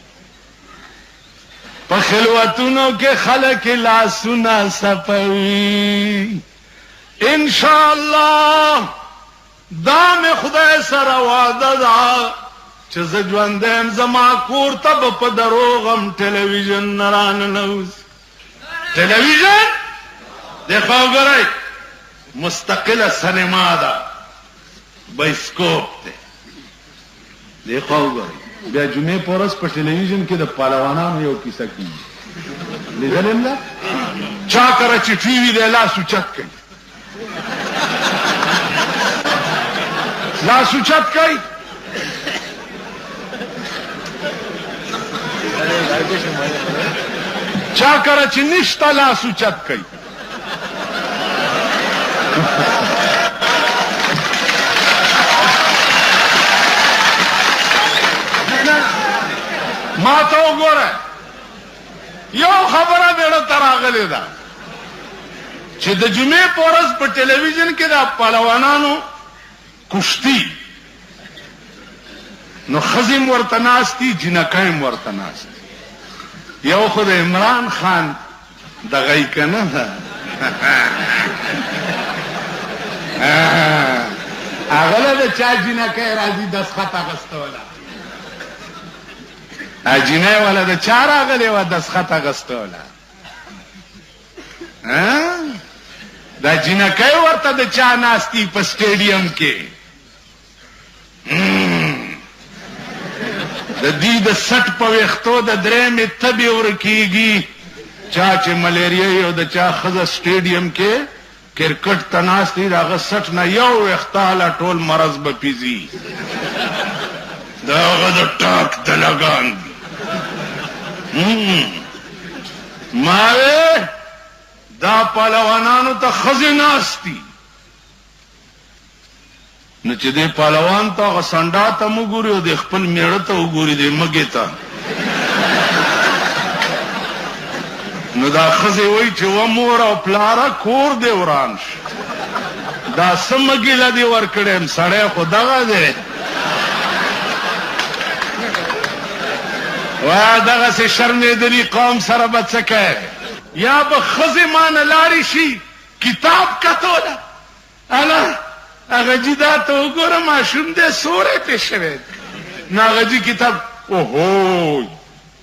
پخلوتونو کے خلق لا سنا سپوی. انشاءاللہ دا میں خدای سر وعده دا چې زه ژوندی زما کور ته به په دروغم ټلویزیون نه راننوځي. ټلویزیون دیکھو وګورئ مستقله سینما ده بایسکوپ دی. دیکھو وګورئ بیا جمعې په ورځ په ټلویزیون کې د پهلوانانو یو کیسه کېږي لیدلې هم ده چا کره چې ټي وي دی لاس اوچت کوي لاس اوچت کوي چا کره چې نشته لاس اوچت کوي. ما ته وګوره یو خبره بیړه ته راغلې ده چې د جمعې په ورځ په ټلویزیون کې د پهلوانانو کشتي نو ښځې م ورته ناستي جینکۍ م ورته ناستي. یو خو د عمران خان دغه یې که نه ده هغه له د چا جینکۍ راځي دسخط اخیستوله جینۍ والا د چا راغلې وه دسخط اخیستوله دا جینکۍ ورته د چا ناستي په سټیډیم کې د دې د سټ په ویښتو د درېمې تبې ورکېږي چا چې ملیریا یو د چا ښځه سټیډیم کې کرکټ ته ناست دي د هغه سټ نه یو ویښته هله ټول مرض به پیځي د هغه د ټاک د لګان دي. ما وې دا پهلوانانو ته ښځې ناست دي نو چې دې پهلوان ته هغه سنډا ته م وګوري او د خپل میړه ته وګوري دې مږې ته نو دا ښځې وایي چې و مور او پلاره کور دې وران شي دا څه مږیله دې ورکړی یم سړی خو دغه دی وایه دغسې شرمېدلي قوم سره به څه کوې یا به ښځې ما نه لاړې شي کتاب کتوله اله هغه جي دا ته وګوره ماشوم دی سوری پې شوی نو هغه جي کتاب اوهو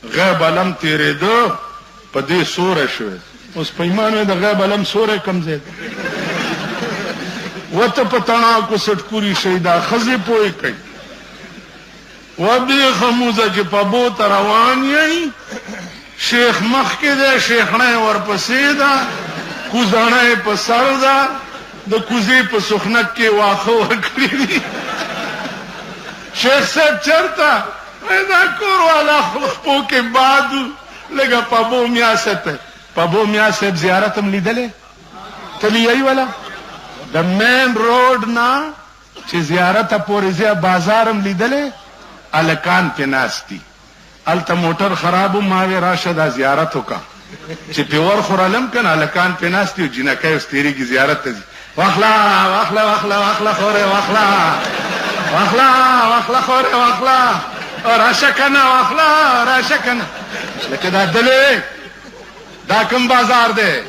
غیب علم تېرېده په دې سوری شوی اوس په ایمان د غیب علم سوره کم ځای وته په تڼاکو سټکوري شي دا ښځې پوهې کوي وبې خموزه چې په بوت روان یې شیخ مخکې دی شیخڼۍ ورپسې ده کوزڼۍ په سر ده د کوزې په سخنک کې واښه ورکړي دي شیخ صاحب چرته دا کور والا خپو کې باد لږه پابو میا صاحب پابو میا صاحب زیارت هم لیدلې تلیایي والا د مین روډ نه چې زیارت پورې ځای بازار هم لیدلې الکان پې ناست دي هلته موټر خراب ما وې راشه دا زیارت وکړه چې پې ورخورلم که نه الکان پې ناست دي او جینکۍ اوس تېرېږي زیارت ته ځي واخله واخله واخله واخله خورې واخله واخله واخله خورې واخله راشه که نه واخله راشه که نه لکه دا دلې دا کوم بازار دی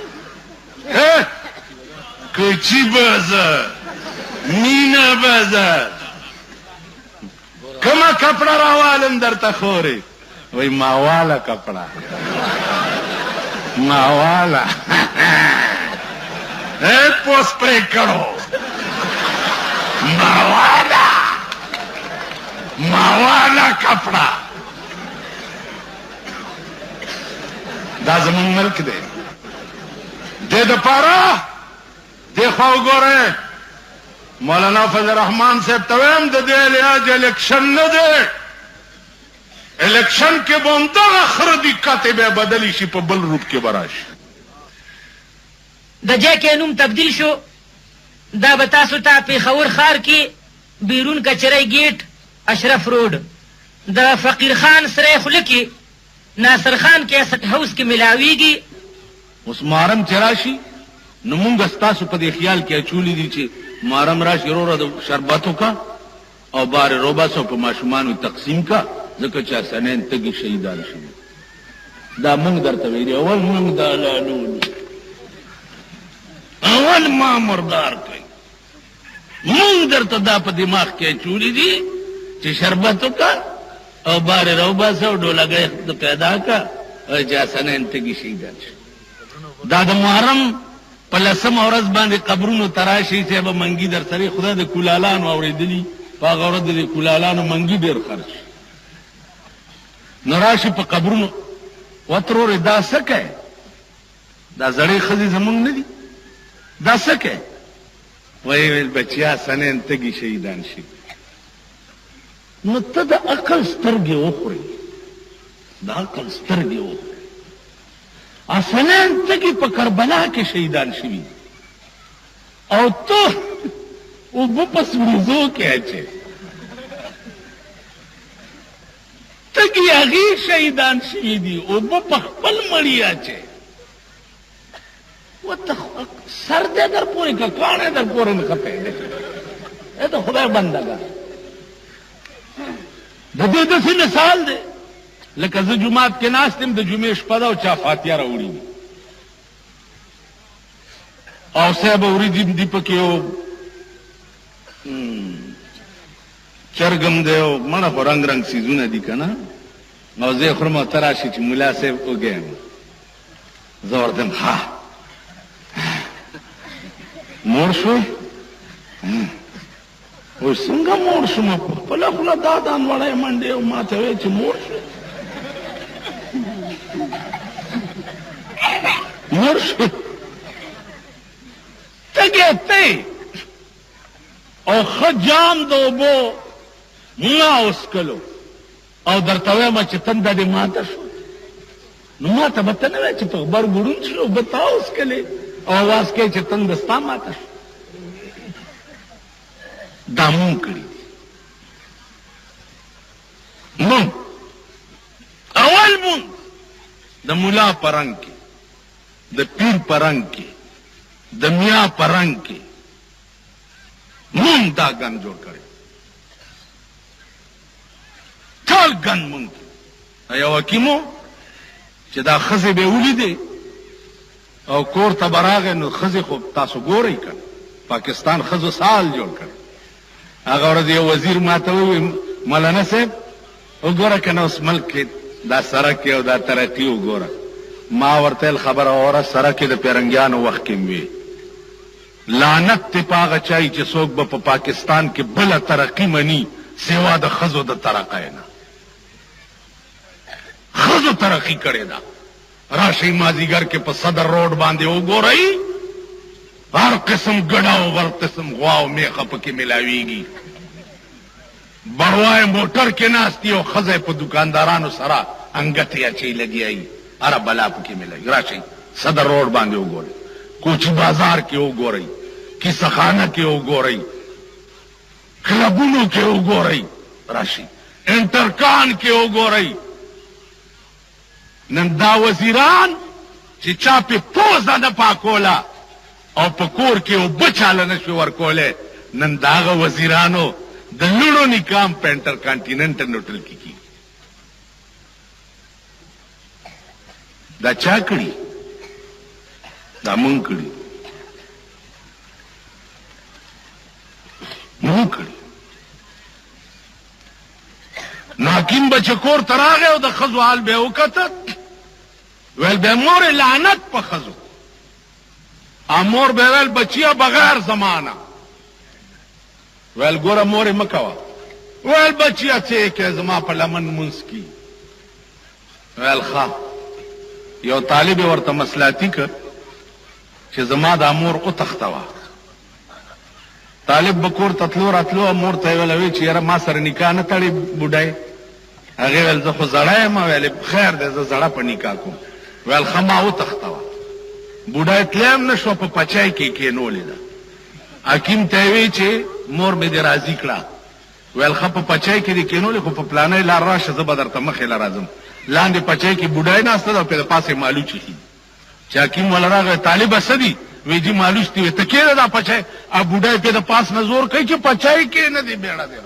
کوچی بازار مینا بازار کما کپڑا راوالم درته خورې وای ماواله کپڑا ماواله پوس پرې کړو ماواله ماواله کپڑا دا زمون ملک دی د دپاره دی خوا وګورئ مولانا فضل الرحمان صاحب ته وایم د دې علاج الیکشن نه دی الیکشن کې به همدغه خره دقتې به بدلی شي په بل روپ کې به راشي د جای کې نوم تبدیل شو دا به تاسو ته پېښور ښار کې بیرون کچرۍ ګیټ اشرف روډ د فقیر خان سره خوله کې ناصر خان کیسټ هاوس کې ملاویږي اوس محرم چې راشي نو مونږ ستاسو په دې خیال کې اچولي دي چې محرم راشي وروره د شربتو کا او بار روباسو په ماشومانو تقسیم کا ځکه چې حسنین تږي شهیدان شوي دا مونږ درته ویلي اول مونږ دا لالو اول ما مردار کوي مونږ درته دا په دماغ کې اچولي دي چې شربتو کا او بار روباسو ډولګۍ پیدا کا او چې حسنین تږي شهیدان شوي دا د محرم په لسمه ورځ باندې قبرونو تراشي چې به منګي در سره خدای د کولالانو اورېدلي په هغه ورځ د کولالانو منګي ډېر خرچ نو راشي په قبرونو وترورې دا څه کوې دا زړې ښځې زمونږ نه دي دا څه کوې وایي ویل بچیا سنین تږي شهیدان شي نو ته د عقل سترګې وخورې د عقل سترګې وخورې حسنین تږي په کربلا کې شهیدان شوي او ته اوبه په سوریزو کې اچې تږي هغې شهیدان شوي دي اوبه په خپل مړي اچې ورته سر دې در پورې که کاڼی در پورې نښتی دی د خدای بندګان د دې داسې مثال دی لکه زه جومات کې ناست یم د جمعې شپه ده او چا فاتحه راوړي وي او صاحب وریجې دي پکې او چرګم دی او مړه خو رنګ رنګ څیزونه دي که نه او زه یې خورم او ته راشي چې ملا صاحب وګیم زه ورته یم ها موړ شوې وایي څنګه موړ شوم په خپله خوله دا دانوړی منډې او ما ته وایي چې موړ شوې مړ شو تږی ته او ښه جام د اوبو ما وڅکلو او درته وایم چې تنده دې ماته شو نو ما ته به ته نه وایې چې په غبرګ ړوند شو اوبه تا وڅکلې او اواز کوي چې تنده ستا ماته شو دا مونږ کړي مونږ اول مونږ د ملا په رنګ کې د پیر په رنګ کې د میا په رنګ کې مونږ دا ګن جوړ کړی ټول ګن مونږ یو حکیمو چې دا ښځې به یې ولیدې او کور ته به راغی نو ښځې خو تاسو ګورئ که پاکستان ښځو سال جوړ کړی هغه ورځ یو وزیر ما ته وویل مولانا صاحب وګوره که نه اوس ملک کې دا سړک او دا ترقي وګوره ما ورته خبر اوره سره کې د پیرنګیانو وخت کې وي لعنت ته پاغه چای چې څوک به په پاکستان کې بل ترقی مني سیوا د خزو د ترقی نه خزو ترقی کړي دا راشي مازیګر کې په صدر روډ باندې وګورئ هر قسم ګډاو ور قسم غواو میخه پکې ملاويږي بروای موټر کې ناشتي او خزه په دکاندارانو سره انګټیا چي لګیایي اره بلا پکې ملای راشي صدر روډ باندې وګورئ کوچی بازار کې وګورئ کیسخانه کې وګورئ کلبونو کې وګورئ راشي انټرکان کې وګورئ نن دا وزیران چې چا په پوزه نه پاکولا او په کور کې او بچاله نشو ورکوله نن داغه وزیرانو د لونو نکام په انټر کانټیننټل هوټل کې کی دا چا کړی دا مونږ کړی مونږ کړی ناکیم بچکور تراغه او د خزو حال به وکړه ویل به مور لعنت په خزو امور به ویل بچیا بغیر زمانہ ویل ګوره مور مکوا ویل بچیا چې کې زما په لمن منس کی ویل ښا یو طالب ورته مسلاتی ک چې زما د امور او تختوا طالب بکور تطلو راتلو امور ته ویلوي چې یاره ما سره نکاح نه تړي بوډای هغه ول زه خو زړای ما ویل خیر دې زه زړه په نکاح کوم ویل خما او تختوا بوډای تلم نشو په پچای کې کېنولې ده حکیم ته وی چې مور به دې راضی کړه ویل خپ په پچای کې دې کېنولې خو په پلانې لار راشه زه به درته مخې لرازم لاندې پچای کې بوډای ناسته ده په پاسه مالو چي چې حکیم ولراغه طالب اسدي وی جی مالوش دی ته کېره دا پچای ا بوډای په د پاس نزور کوي چې پچای کې نه دی بیړه دی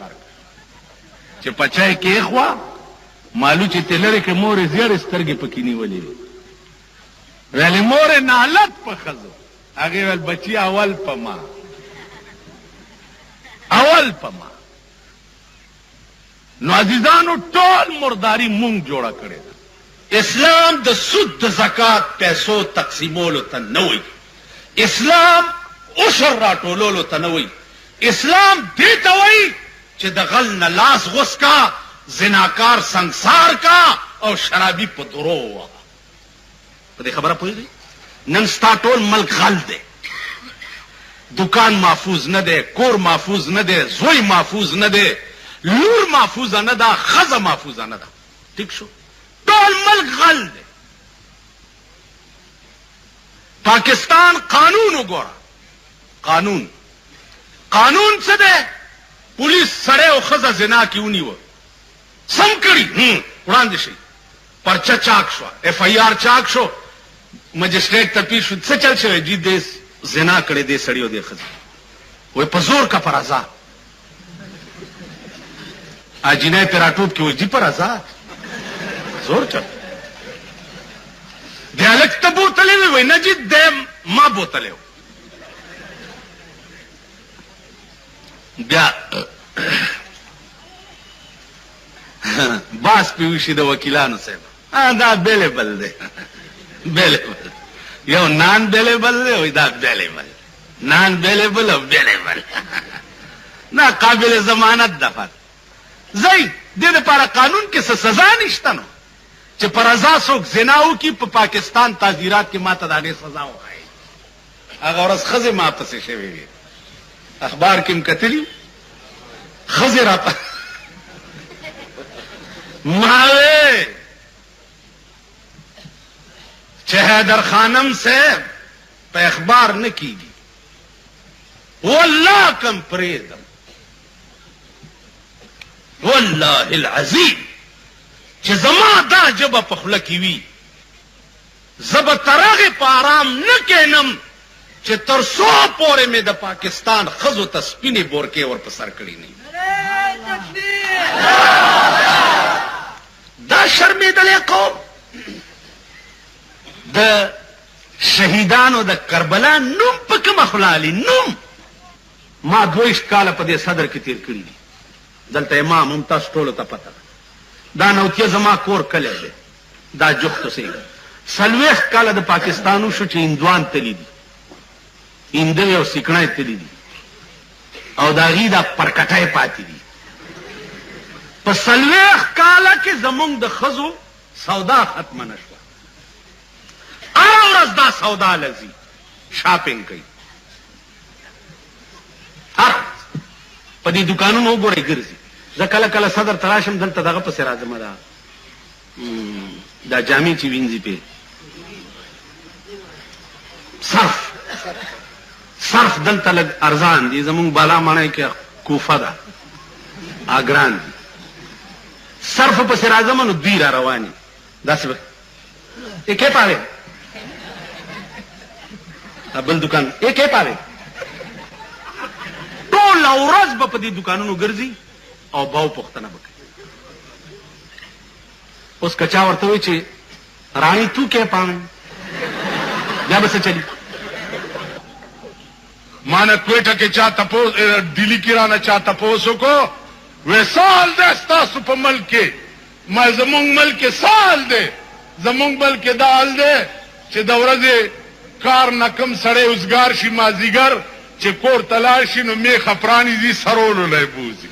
چې پچای کې خوا مالو چې تلری کې مور زیار سترګې پکې نیولې ویل مور نالت په خزو هغه ول بچي اول پما نو عزیزانو ټول مرداری مونږ جوړه کړې ده اسلام د سود د زکات پیسو تقسیمولو ته نه وایي اسلام عشر راټولولو ته نه وایي اسلام دې ته وایي چې د غل نه لاس غوس کا زناکار سنگسار کا او شرابي په درو وه په دې خبره پوهېږئ نن ستا ټول ملک غل دی دکان محفوظ نه دی کور محفوظ نه دی زوی محفوظ نه دی لور محفوظه نه ده ښځه محفوظه نه ده ټیک شو ټول ملک غل دی پاکستان قانون وګوره قانون څه دی پولیس سړی او ښځه زنا کې ونیوه سم کړي وړاندې شي پرچه چاک شوه اف آی آر چاک شو مجسټریټ ته پیښ شو څه چل شوی جی دې زنا کړې دې سړی او دې ښځه وایي په زور کا پر آزاد اجینه پر راټوب کې وایي جی پر آزاد زور چل دیالک ته بوتلې وي نه جی دې ما بوتلې بیا باس پیوشي د وکیلانو صاحب دا بیلیبل دی بیلیبل یو نان بیلیبل دی وای دا بیلیبل نان بیلیبل او بیلیبل نه قابل ضمانت دفعه زئی دې لپاره قانون کې څه سزا نشته نو چې پر رضا څوک زنا وکړي په پاکستان تعزیرات کې ماته د هغې سزا وښایي هغه ورځ ښځې ما پسې شوې وي اخبار کې م کتلي ښځې را ما وی چې حیدر خانم صاحب په اخبار نه کیږي والله کم پریدم والله العظیم چې زما دا جبه په خوله کې وي زه به تر هغې په ارام نه کینم چې تر څو پورې مې د پاکستان ښځو ته سپینې بورکې ور په سر کړي نه دا شرمېدلی قوم د شهیدانو د کربلا نوم په کومه خوله علي نوم ما 22 کاله په دې صدر کې تیر کړي دي دلته امام هم تاسو ټولو ته پته ده دا نوتیه زما کور کلی دی دا جوخت اوسېږي 40 کاله د پاکستانو شو چې هندوان تللی دي، هندوې او سیکڼی تللی دي او د هغې دا پرکټی پاتې دي. په 40 کاله کې زمونږ د ښځو سودا ختمه نه شوه. هره ورځ دا سودا لځي، شاپنګ کوي. په دې دکانونو وګورئ ګرځي. زه کله کله صدر ته راشم، دلته دغه پسې راځم، دا جامې چې وینځي پې صرف دلته لږ ارزان دي، زمونږ بالا ماڼۍ کې کوفه ده، اګران دي. صرف پسې راځم نو دوی را رواني داسې به ایکې پاوې بل دکان ایکې پاوې. ټوله ورځ به په دې دکانونو ګرځي او باو پوښتنه به کوي. اوس که چا ورته وایي چې رانی تو کې پاوې، بیا به څه چلي؟ ما نه کوټه کې چا تپوس، ډیلی کې رانه چا تپوس وکړو، وی سال دی ستاسو په ملک کې. ما زمونږ ملک کې سال دی، زمونږ ملک کې دا حال دی چې د ورځې کار نه کم سړی اوزګار شي، مازدیګر چې کور ته لاړ شي نو میخه پرانیزي، سرولو لی بوځي.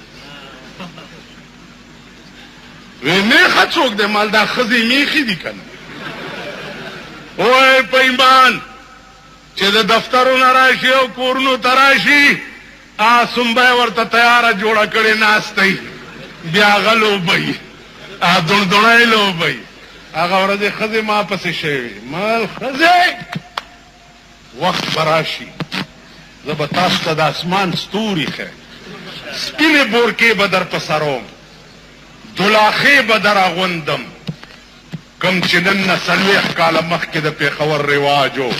وی میخه څوک دی؟ مال دا ښځې میخې دي که نه؟ وای په ایمان چې د دفترونه راشي او کورونو ته راشي، سنبه ورته تیاره جوړه کړې ناستی، بیا هغه لوبئ، دڼدڼی لوبئ. هغه ورځې ښځې ما پسې شوې، مال ښځې وخت به راشي زه به تاسو ته د اسمان ستوري ښیم، سپینې بورکې به در په سروم، دلاخې به در اغوندم، کم چې نن نه 40 کاله مخکې د پېښور رواج و.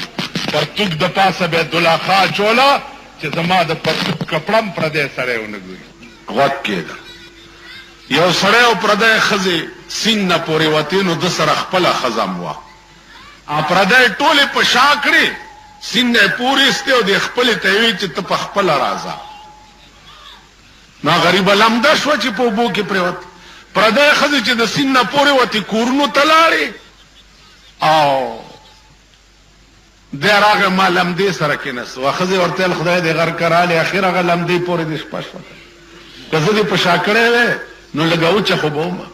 پرتوک د پاسه به دلاخه اچوله چې زما د پرتوک کپړم پردی سړی ونه ګوري. غوږ کېده یو سړی او پردی ښځې سیند نه پورې وتې، نو ده سره خپله ښځه وه. پردی ټولې په شا کړې، سیند نه پورې ایستې او د خپلې ته یې ویل چې ته په خپله راځه. نو غریبه لمده شوه چې په اوبو کې پرېوت. پردی ښځې چې د سیند نه پورې وتې کورونو ته لاړې او دی راغی، ما لمدې سره کېناستو. ښځې ورته ویل خدای دې غر کرالې، اخر هغه لمدې پورې دې شپه شوه. که زه دې په شا کړی وی نو لږه وچه خو به ومه.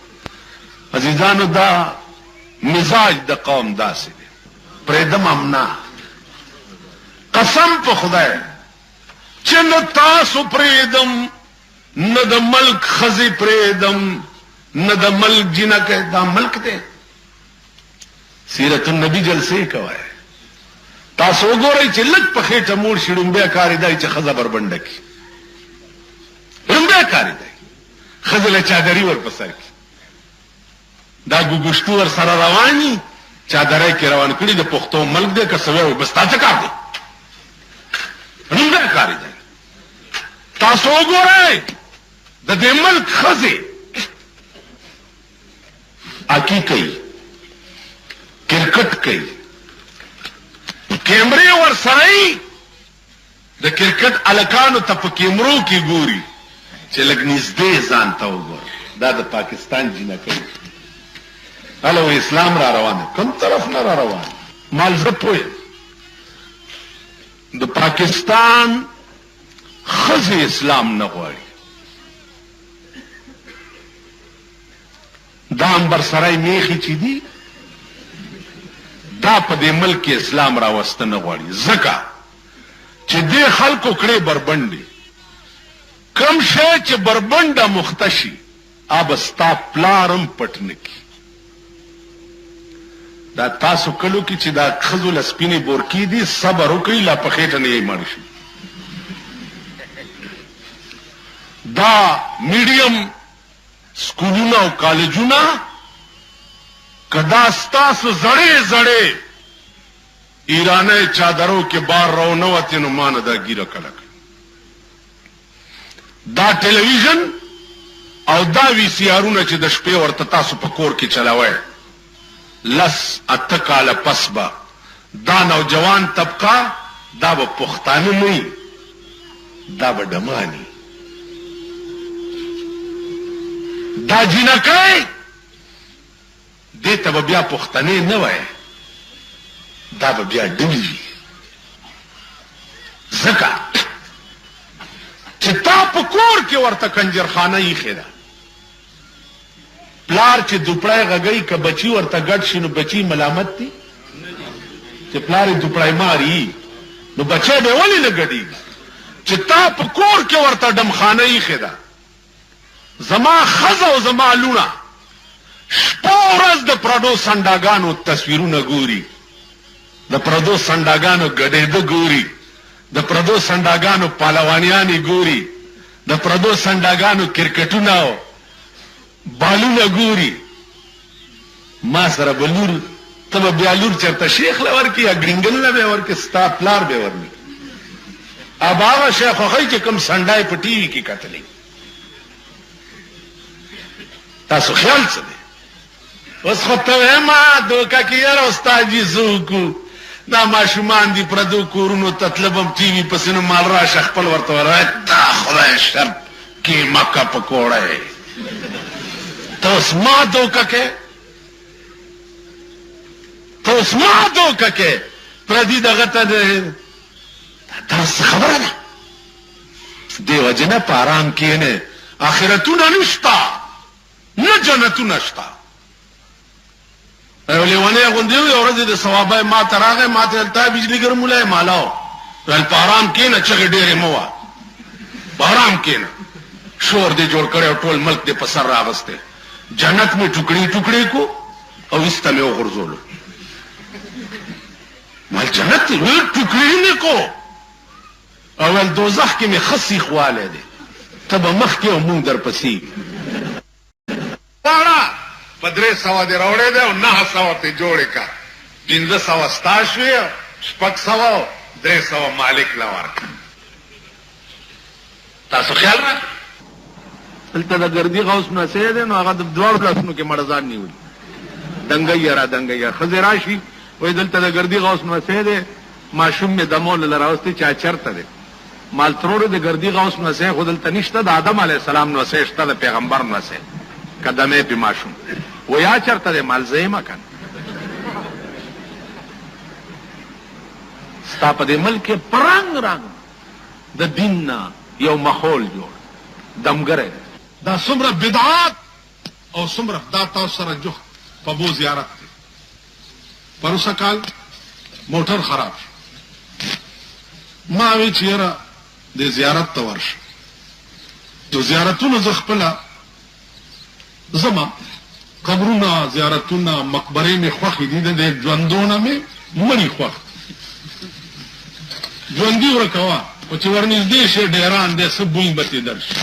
عزیزانو دا مزاج د قوم داسې دی، پرېږدم هم نه. قسم په خدای چې نه تاسو پرېږدم، نه د ملک ښځې پرېږدم، نه د ملک جنکه. دا ملک دی، سیرت النبي جلسې کوئ. تاسو وګورئ چې لږ په خېټه موړ شي، ړومبی کار یې دی چې ښځه بربنډه کړي، ړومبی کار یې دی ښځه له چادري ور په سر کړي. دا ګوګشتو ور سره رواني، چادرۍ کې روان کړي، د پښتو ملک دی که څه وایي بس تا څه کار دی؟ ړومبی کار یې دی. تاسو وګورئ د دې ملک ښځې اکی کوي، کرکټ کوي، کیمرې ور سره د کرکټ الکانو ته په کیمرو کې ګوري چې لږ نږدې ځان ته وګوره. دا د پاکستان جنکۍ هلو اسلام را روان دی، کوم طرف نه را روان؟ مال زه پوهیم د پاکستان ښځې اسلام نه غواړي. دا عنبرسرای میخي چې دي دا په دې ملک کې اسلام راوسته نه غواړي، ځکه چې دې خلکو کړې بربنډې. کم شی چې بربنډه مخته شي اب ستا پلارم پټ نه کي. دا تاسو کلو کې چې دا ښځو له سپینې بورکې دي، صبر وکړئ لا په خېټه نه یې مړ شي. دا میډیم سکولونه او کالجونه که دا ستاسو زړې زړې ایرانی چادرو کې بار رو نه وتې نو ما نه دا ګیره کله کړي. دا ټلویزیون او دا وی سی آرونه چې د شپې ورته تاسو په کور کې چلاوئ، 10 کاله پس به دا نوجوان طبقه دا به پښتانه نه وي، دا به ډماني. دا جنکۍ دې ته به بیا پښتنې نه وایي، دا به بیا ډوي ځکه چې تا په کور کې ورته کنجرخانه ایښې ده. پلار چې دوپړی غږی که بچي ورته ګډ شي نو بچي ملامت دي چې پلار یې دوپړی ماري نو بچی به ولې نه ګډېږي. چې تا په کور کې ورته ډمخانه ایښې ده. زما ښځه او زما لوڼه شپه ورځ د پردو سنډاګانو تصویرونه ګوري، د پردو سنډاګانو ګډېده ګوري، د پردو سنډاګانو پهلوانیانې ګوري، د پردو سنډاګانو کرکټونه بالونه ګوري. ما سره به لور ته به بیا لور چېرته شیخ له ورکړي یا ګرینګل له به ورکړي، ستا پلار به ورني. اب هغه شی خوښوي چې کوم سنډای په ټي وي کې کتلی. تاسو خیال څه دی؟ اوس خو ته وایم دوکه کې یاره استاد جي څه وکړو، دا ماشومان دي پردو کورونو ته تلبم ټي وي پسې نو مال راشه خپل ورته وایي دا خدای شرط کې مکه پکوړی. ته اوس ما دوکه کې، ته اوس ما دوکه کې پردي دغه ته دا څه خبره ده؟ دې وجې نه په ارام کښېنې، آخرتونه نشته نه جنتونه شته. یو لیونی غوندې و یو ورځ د ثوابی ما ته راغی، ما ته التا بجلي ګرمولی مالاو ویل په ارام کښېنه، چغې ډېرې مه وه، په ارام کښېنه. شور دې جوړ کړی او ټول ملک دې په سر راغستی. جنت مې ټوکړې ټوکړې کو او ایسته مې وغورځولو. مال جنت ټوکړې نه کو او ویل دوزخ کې مې ښه سیخ والی دی، ته به مخکې او مونږ درپسې واړه په 300 دې راوړی دی او 900 ته جوړې که، 1500 ستا شوې، 600 300 مالک له ورکړه. تاسو خیال را دلته د ګردي غوث نسی دی نو هغه د دواړو لاسونو کې مړزان نیولي، دنګی را دنګی. ښځې راشي وایي دلته د ګردي غوث نسی دی، ماشوم مې دمول له راوستی چا چرته دی. مال ترور د ګردي غوث نسی خو دلته نشته، د آدم علیه السلام نسی شته، د پیغمبر نسی قدمې پې ماشوم ویا چرته دی، مال زه یمه که نه. ستا په دې ملک کې په رنګ رنګ د دین نه یو ماحول جوړ دمګری. دا څومره بدعات او څومره دا تاسو سره جوخت په بو زیارت دی. پروسه کال موټر خراب شو، ما وی چې یاره د زیارت ته ورشه. د زیارتونو زه خپله زما قبرونه زیارتونه مقبرې مې خوښې دي، د ژوندونه مې مړي خوښ. ژوندي ورکوه خو چې ورنږدې شي ډیران دی څه بوی به تې درشي.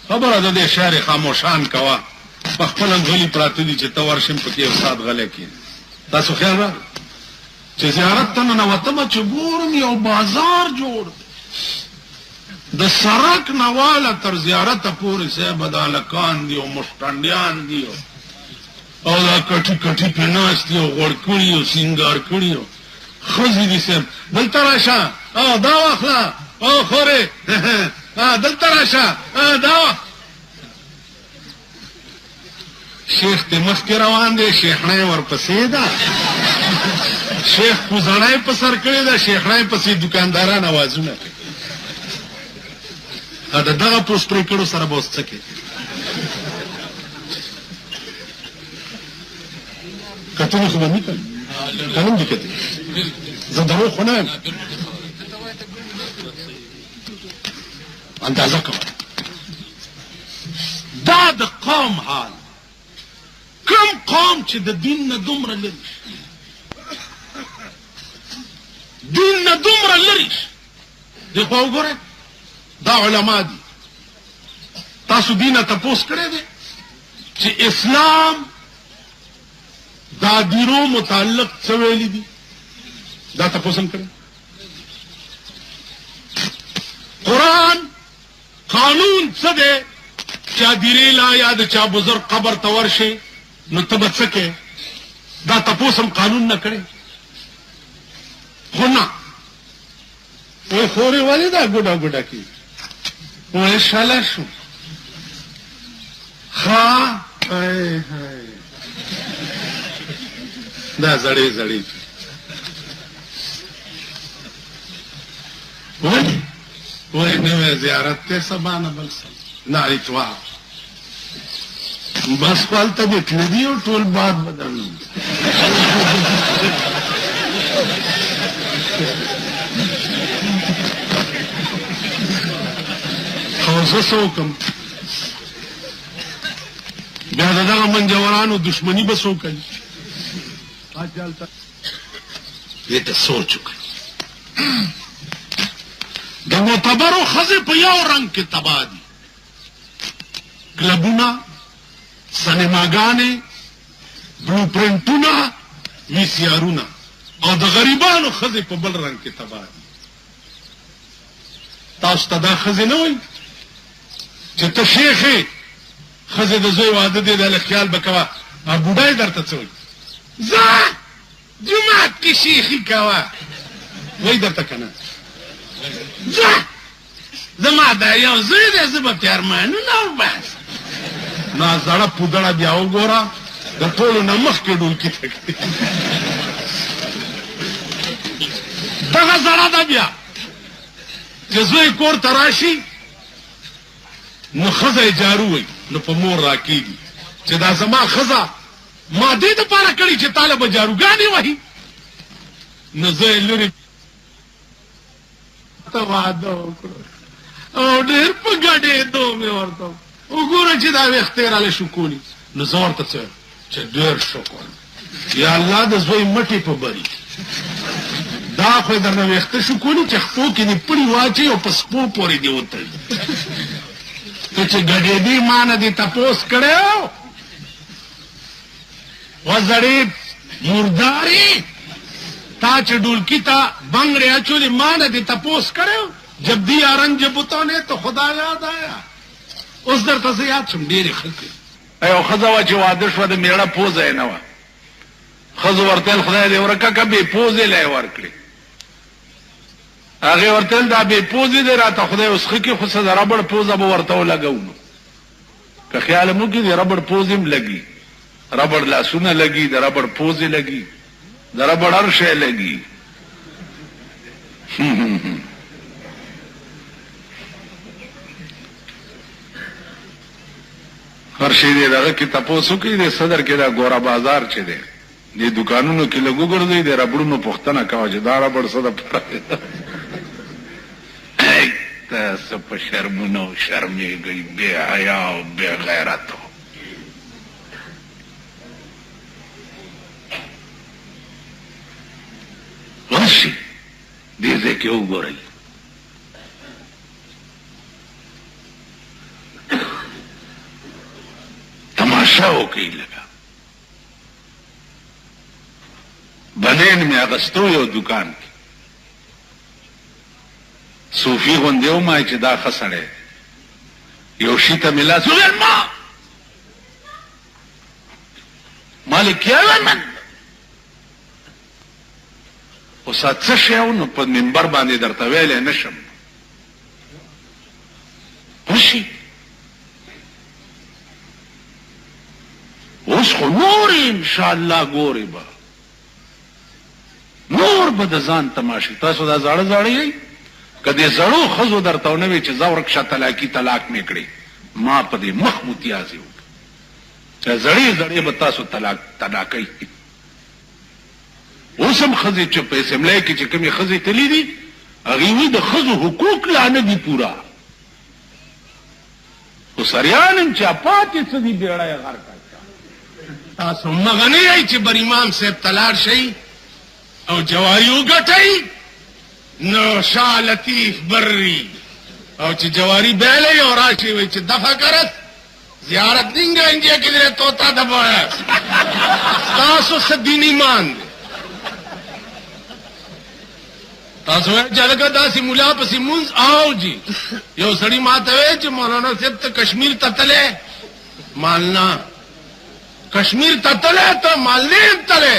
خبره د دې شعر خاموشان کوه، په خپله غلي پراته دي چې ته ورشم پکې یو ساعت غلی کښېنه. تاسو خیال راغی چې زیارت ته ننوتمه چې ګورم یو بازار جوړ دی، د سړک نه واله تر زیارته پورې صاحبه دا هلکان دي او مشټنډیان دي او دا کټي کټي پې ناست دي او غوړ کړي او سینګار کړي او ښځې دي صاحب دلته راشه دا واخله او خورې دلته راشه دا شیخ دې مخکې روان دی، شیخنۍ ورپسې ده، شیخ کوزړی په سر کړې ده، شیخنۍ پسې دکانداران اوازونه کوي. د دغه پوسټرې کړو سره به اوس څه کوي؟ کتنې خو به نه کوي، که نه هم دي کتې، زه دروغ خو نه یم، اندازه کوه. دا د قوم حال، کوم قوم چې د دین نه دومره لري شي، دین نه دومره لري شي. دی خو وګورئ دا علما دي، تاسو دینه تپوس کړی دی چې اسلام دا دیرو متعلق څه ویلي دي؟ دا تپوس هم کړی. قرآن قانون څه دی؟ چا دیرې لا یا د چا بزرګ قبر ته ورشي نو ته به څه کوې؟ دا تپوس هم قانون نه کړی. خو نه وایي خورې ولې دا ګوډه ګوډه کېږي؟ وایي شله شو. ښه دا زړې زړې وای نوې زیارت ته سبا نه بل څه نه اتوار بس خپلته دې تلدي او ټول باد بدل او زه څه وکړم بیا د دغه منجورانو دشمني به څوک کوي دې ته سوچ وکړئ د معتبرو ښځې په یو رنګ کې تباه دي کلبونه سینماګانې بلو پرنټونه وي سی آرونه او د غریبانو ښځې په بل رنګ کې تباه دي تاسو ته دا ښځې نه وایي چې ته شیخ یې ښځې د زوی واده دی د هغه خیال به کوه او بوډا یې درته څه وایي ځه جومات کې شیخي کوه وایي درته که نه ځه زما دا یو زوی دی زه به پې ارمانونه وباسم نو زړه پودړه بیا وګوره د ټولو نه مخکې ډولکي ته کوي دغه زړه ده بیا چې زوی کور ته راشي نو ښځه یې جارو وایي نو په مور راکېږي چې دا زما ښځه ما دې دپاره کړي چې تاله به جاروګانې وهي نو زه یې لرې ته واده وکړو او ډېر په ګډېدو مې ورته وګوره چې دا ویښتې راله شکولي نو زه ورته څه چې ډېر شکر یا الله د زوی مټې په بري دا خو یې درنه ویښته شکولي چې خپو کې دې پړي واچوي او په سپو پورې دې وتړي ته چې ګډېدې ما نه دې تپوس کړی وزړې مردارې تا چې ډولکی تا بنگڑے اچولی ما نه دې تپوس کړی جب دیا رنج بتانے تو خدا یاد آیا اوس درته زه یاد شم ډېرې خلکې یو ښځه وه چې واده شوه د مېړه پوزه یې نه وه ښځو ورته ویل خدای دې ورکه که بې پوزې له یې ورکړې هغې ورته ویل دا بې پوزې دی راته خدای اوس ښه کړي خو څه د ربړ پوزه به ورته ولګو نو که خیال مو کړي د ربړ پوزې هم لګي ربړ لاسونه لګي د ربړ پوزې لګي د ربړ هر شی لګي هر شی دی دغه کې تپوس وکړي د صدر کې دا ګوره بازار چې دی دې دوکانونو کې لږ وګرځئ د ربړونو پوښتنه کوه چې دا ربړ څه دپاره تاسو په شرمونو شرمېږئ بې حیا او بې غیرتو راشي دې ځای کې وګورئ تماشا وکړئ لږه بنین مې اغستو یو دوکان کې صوفي غوندې ومایي چې دا ښه سړی یو شي ته مې لاس وویل مالکیا من اوس څه شی و نو په منبر باندې درته ویلی نه شم وشي اوس خو نور انشاءالله ګورې به نور به د ځان تماشې تاسو دا زاړه زاړه یئ که دې زړو ښځو درته ونه وي چې ځه ورکشه طلاقي طلاق مې کړې ما په دې مخ متیازې وکړه چې زړې زړې به تاسو طلاقئ اوس هم ښځې چې په اسمبلی کې چې کومې ښځې تللي دي هغې وایي د ښځو حقوق لا نه دي پوره خو سریان هم چا پاتې څه دي بیړه یې غر کړه تاسو مغه نه یئ چې بر امام صاحب ته لاړ شئ او جواری وګټئ نو شاه لطیف بري او چې جواری بیلئ او راشئ وایي چې دفع کرت زیارت دیں گے انجے کے لیے توتا دبایا تاسو څه دین ایمان دی تاسو جلګه داسې ملا پسې مونږ آو جی یو سړی ماته وی چې مولانا صاحب ته کشمیر ته تللی مالنا کشمیر ته تللی ته مال نه یم تللی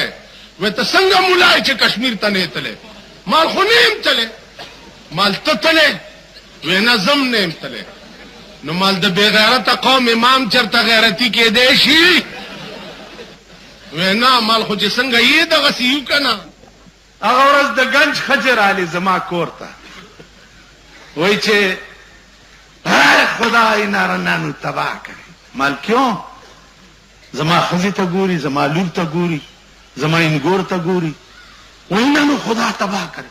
وی ته څنګه ملا چې کشمیر ته نه تللی مال خو نه یم تللی مال ته تللی وی نه زم نه یم تللی نو مال د بې غیرته قوم امام چرته غیرتي کېدی شي وی نه مال خو چې څنګه یې دغسې یو که نه هغه ورځ د گنج خجر علي زما کور ته وای چې خدای نارنانو تباہ کړي. مال کیوں؟ زما خزی ته ګوري، زما لور ته ګوري، زما انګور ته ګوري، انہوں خدا تباہ کرے.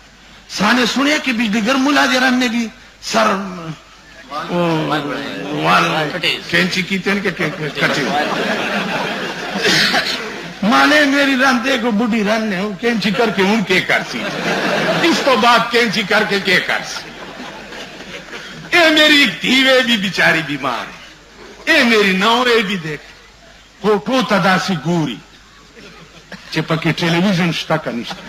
سانے سنیا کہ بجلیگر ملا دے رہنے بھی سر کینچی کی تین کے کٹے مانے میری رندے کو بڑھی رننے ہوں کینچی کر کے ان کے کر سی اس تو بات کینچی کر کے کر سی. اے میری دھیوے بھی بیچاری بیمار ہے، اے میری نوے بھی دیکھ فوٹو تدا سی گوری چې پکې ټلویزیون شته که نشته.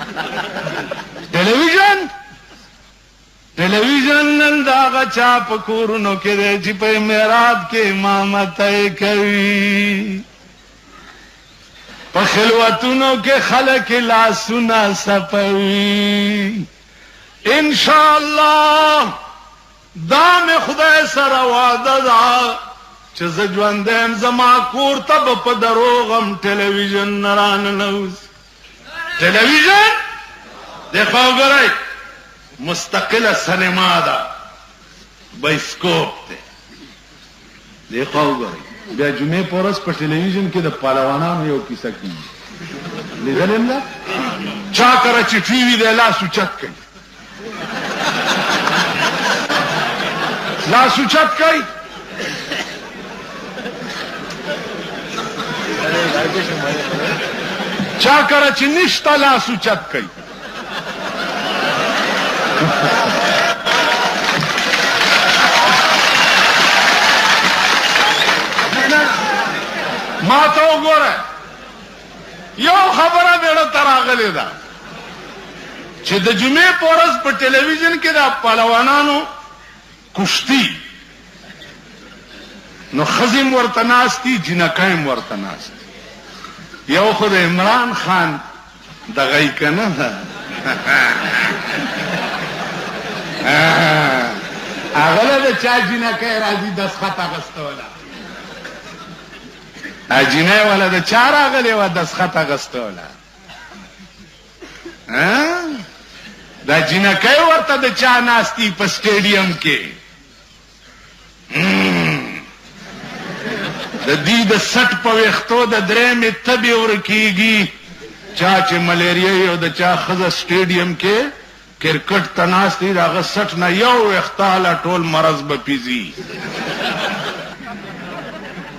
ټلویزیون نن د هغه چا په کورونو کې دی چې په محراب کې امامتی کوي، په خلوتونو کې خلک لاسونه سپوي. انشاءالله دا مې خدای سره وعده ده چې زه ژوندی یم زما کور ته به په دروغم ټلویزیون نه راننوځي. ټلویزیون دیکھو وګورئ مستقله سینما ده، بایسکوپ دی. دیکھو وګورئ بیا جمعې په ورځ په ټلویزیون کې د پهلوانانو یو کیسه کېږي. لیدل یم ده چا کره چې ټي وي دی لاس اوچت کوي، لاس اوچت کوي. چا کره چې نشته لاس اوچت کوي. ما ته وګوره یو خبره بیړه ته راغلې ده چې د جمعې په ورځ په ټلویزیون کې د پهلوانانو کشتي نو ښځې م ورته ناستي جینکۍ م ورته ناستي. یو خو د عمران خان دغه یې که نه هغه له د چا جینکۍ راځي دسخط اخیستوله، جینۍ والا د چا راغلې وه دسخط اخیستوله. دا جینکۍ ورته د چا ناستي په سټیډیم کې د دې د سټ په ویښتو د درېمې تبې ورکېږي. چا چې ملیریا او د چا ښځه سټیډیم کې کرکټ ته ناست دي د هغه سټ نه یو ویښته هله ټول مرض به پیځي.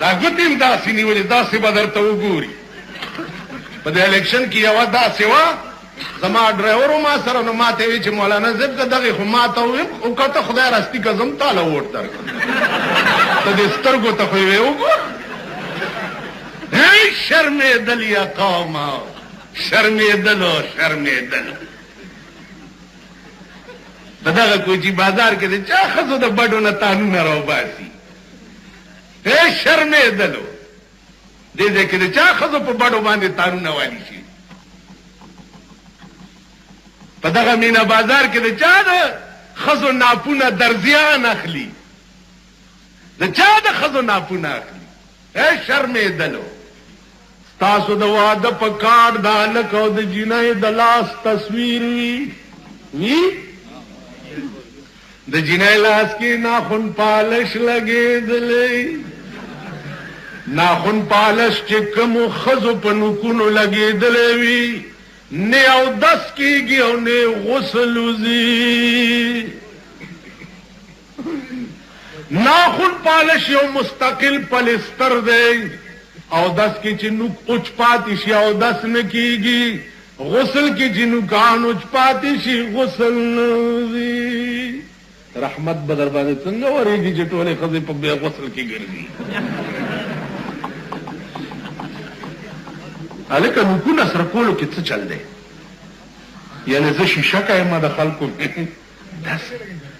دا ګوتیم داسې نیولې داسې به درته وګوري په د الیکشن کې یوه داسې وه زما ډرایور و ما سره نو ما ته وی چې مولانا صاحب که دغې خو ما ته وویم خو که ته خدای راستي که زم تاله ووټ درکړم ته دې سترګو ته خو یې وی وګور شرمېدل یا قومه شرمېدلو شرمېدلو په دغه کوچي بازار کې د چا ښځو د بډو نه تانونه راوباسي شرمې دلو دې دې کې د چا ښځو په بډو باندې تارونه والي شي په دغه مینا بازار کې د چا د ښځو ناپونه درزیان اخلي د چا د ښځو ناپونه اخلي شرمې دلو تاسو د واده په کارډ د هلک او د جنۍ د لاس تصویر وي د جنۍ لاس کې ناخن پالش لګېدلی ناخن پالش چې کومو ښځو په نوکونو لګېدلی وي نه اودس کېږي او نه غسل وځي ناخن پالش یو مستقل پلستر دی اودس کې چې نوک اوچ پاتې شي اودس نه کېږي غسل کې چې نوکان اوچ پاتې شي غسل نه وځي رحمت به در باندې څنګه ورېږي چې ټولې ښځې په بې غسل کې ګرځي هلکه نوکونه سره کولو کې څه چل دی یعنې زه شیشه کایم د خلکو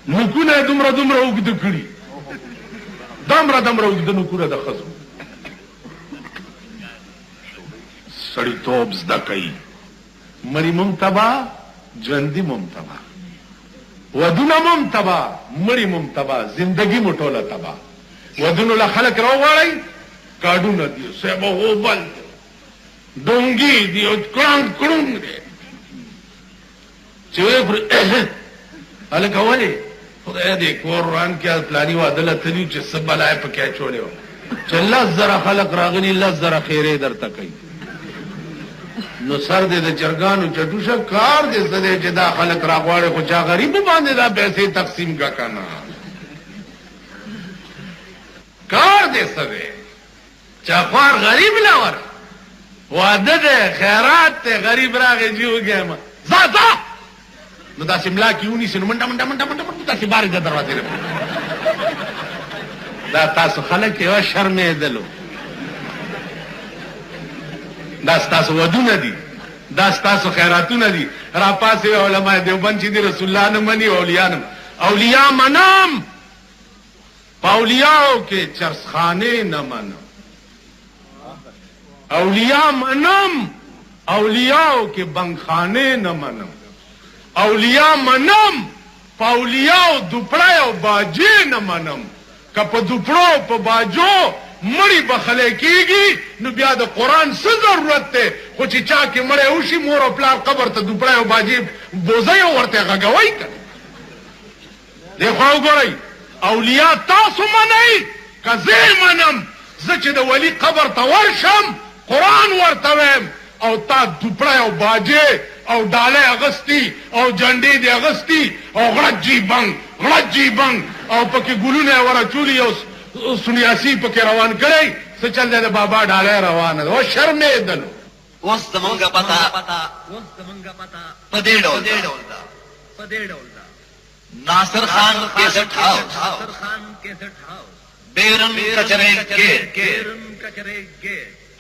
نوکونه یې دومره دومره اوږده کړي دومره دومره اوږده نوکونه د ښځو سړیتوب زده کوي مړي مم تبا ژوندي مم تبا ودونه مم تبا مړي مم تبا زندگی مو ټوله تبا ودونو له خلک راوغواړئ کاډونه دي صاحب غوبل ډونګي دي او کړنګ کړنګ دی چې وایي هلکه ولې خدای دې کور وران کې پلاني واده له تلي چې څه بلا یې پکې اچولې وه چې 10,000 خلک راغلي 10,000 خیرې درته کوي نو سر دې د چرګانو چټوشه کار دې څه دی چې دا خلک راغواړي خو چا غریبو باندې دا پیسې تقسیم کا کنه کار دې څه دی چا خوار غریب نه ور واده دی خیرات دی غریب راغی چې وګیم ځه ځه نو داسې ملا کې ونیسي نو منډه منډه منډه منډه داسې بارې د دروازې نه دا تاسو خلک یوه شرمېدلو دا ستاسو ودونه دي دا ستاسو خیراتونه دي را پاسې علماء دیوبند چې دي رسول الله نه مني اولیاء نه اولیاء منم په اولیاءو کې چرسخانې نه منم اولیاء منم اولیاءو کې بنګخانې نه منم اولیاء منم په اولیاءو دوپړی او باجې نه منم که په دوپړو په باجو مړی بخلی کېږي نو بیا د قرآن څه ضرورت دی خو چې چا کې مړی وشي مور او پلار قبر ته دوپړی او باجې بوزئ او ورته غږوئ که دې خوا وګورئ اولیاء تاسو منئ که زه منم زه چې د ولی قبر ته ورشم قرآن ورته ویم او تا دوپړی او باجې او ډالۍ اغستی او جنډې دې اغستی او غړجي بنګ غړجي بنګ او پکې ګلونه یې ورچولي او سنیاسي پکې روان کړی څه چل دی د بابا ډالۍ روانه ده او شرمېدلو اوس زمونږ پته په دې ډول ده ناصر خان کیسټ هاوس بیرن کچرے گیٹ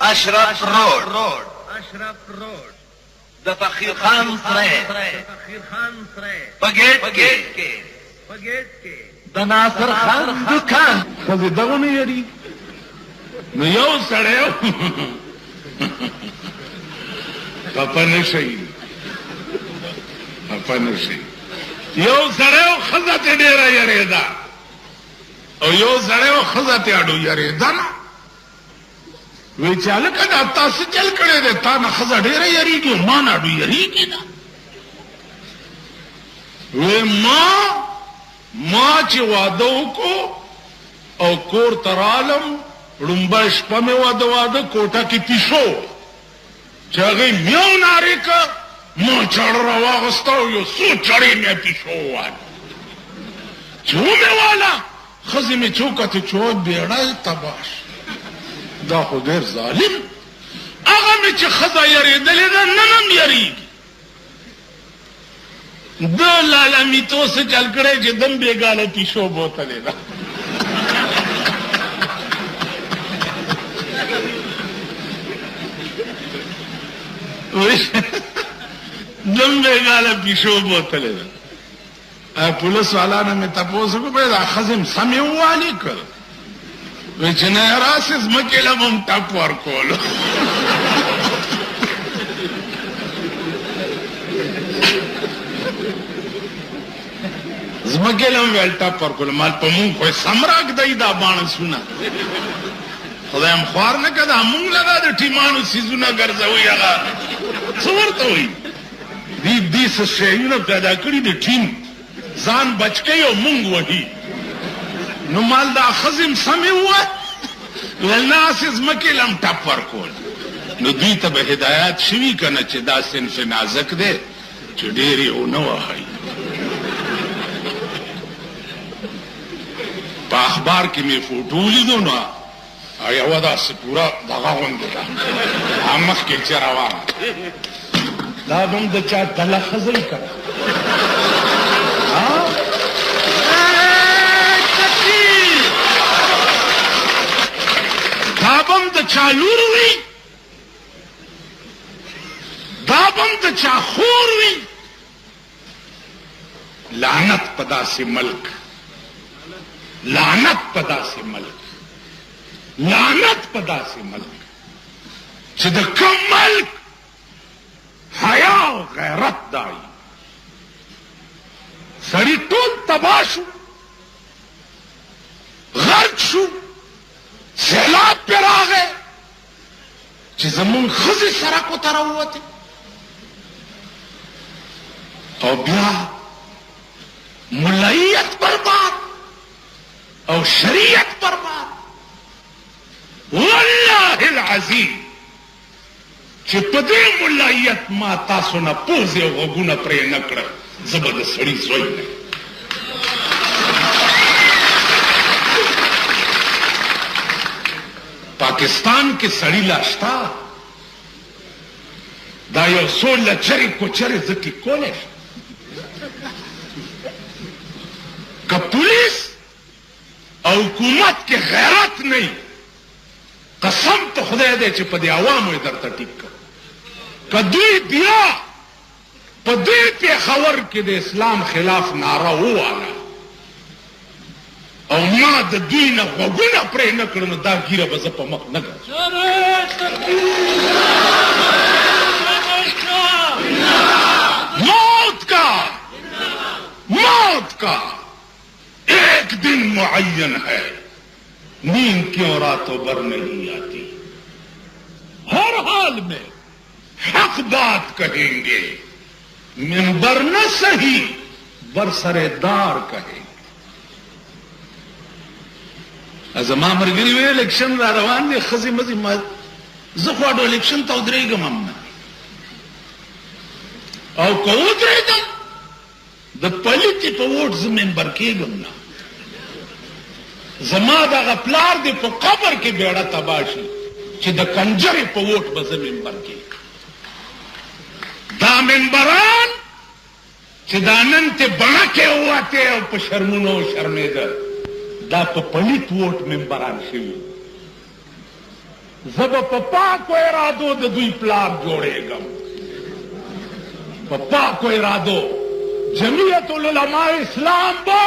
اشرف روڈ د فقیر خان سره په گیټ کې د ناصر خان دکان ښځې دغه نه یری نو یو سړی خفه نه شئ یو سړی او ښځه ترې ډېره یرېده او یو سړی او ښځه ترې اډو یرېده نه وی چې هلکه دا تا څه چل کړی دی تا نه ښځه ډېره یریږي ما نه اډو یریږي نه وی ما چې واده وکړو او کور ته رالم ړومبه شپه مې واده کوټه کې پیشو چې هغې میو نارې که ما چاړه راواغسته او یو څو چړې مې پیشو وواله چې ومې واله ښځې مې چې وکتې چې و بېړی تباش دا خو ډېر ظالم هغه مې چې ښځه یرېدلې ده نن هم یریږي د لالامیتو څه چل کړی چې دم بېګاله پیشو بوتلې ده دم بېګاله پیشو بوتلې ده پولیس والا نه مې تپوس وکړو دا ښځې م سمې ووالې که وی چې نه راسې ځمکې له به م ټپ ورکولو ځمکې له م ویل ټپ ورکولو مال په مونږ خو یې سم راږدئ دا باڼسونه خدایم خوار نه کده مونږ لگا د ټیمانو سیزونه ګرځوي هغه څه ورته وایي دې څه شیونه پیدا کړي د ټیم ځان بچ کوي او مونږ وهي نو مال دا خزم سمې ووت ویل نه هسې ځمکې لم ټپ ورکول نو دوی ته به هدایات شوي که نه چې دا صنف نازک دی چې ډېر یې ونه وهئ په اخبار کې مې فوټو ولیدو نو یوه داسې پوره دغه غوندې ده مخکې چې روانه دا به هم د چا دله ښځئ که نه دا به هم د چا لور وي دا به هم د چا خور وي لعنت په داسې ملک لعنت په داسې ملک لعنت په داسې ملک چې د کوم ملک حیا او غیرت دای سړي ټول تباه شو غرق شو سیلاب پې راغی چې زمونږ ښځې سړکو ته راووتې او بیا ملایت برباد او شریعت برباد والله العظیم چې په دې ملایت ما تاسو نه پوزې او غوږونه پرې نه کړل زه به د سړي زوی نه پاکستان کې سړي لا شته دا یو څو لچرې کوچرې زه ټیک کولی شم که پولیس او حکومت کې غیرت نه وي قسم ته خدای دی چې په دې عوامو یې درته ټیک کړ که دوی بیا په دې پېښور کې د اسلام خلاف ناره وواله او ما د دوی نه غوږونه پرې نه کړم دا ګیره به زه په مخ نه ګرځم موت کا ایک دن معین ہے نیند کیوں راتوں بھر نہیں آتی ہر حال میں حق بات کہیں گے منبر نہ صحیح برسر دار کہیں گے زما مرګري وی الیکشن را روان دي خزي مزي ما زه خو د الیکشن ته ودرېږم هم نه او که ودرېږم د پلیتې په ووټ زه ممبر کېږم نه زما دغه پلار دی په قبر کې بیړه تباه شي چې د کنجرې په ووټ به زه ممبر کېږم دا ممبران چې دا نن ته بڼکې ووتې او په شرمونو شرمېده دا په پلیت ووټ ممبران شوي زه به په پاکو ارادو د دوی پلار جوړېږم په پاکو ارادو جمعیت العلماء اسلام به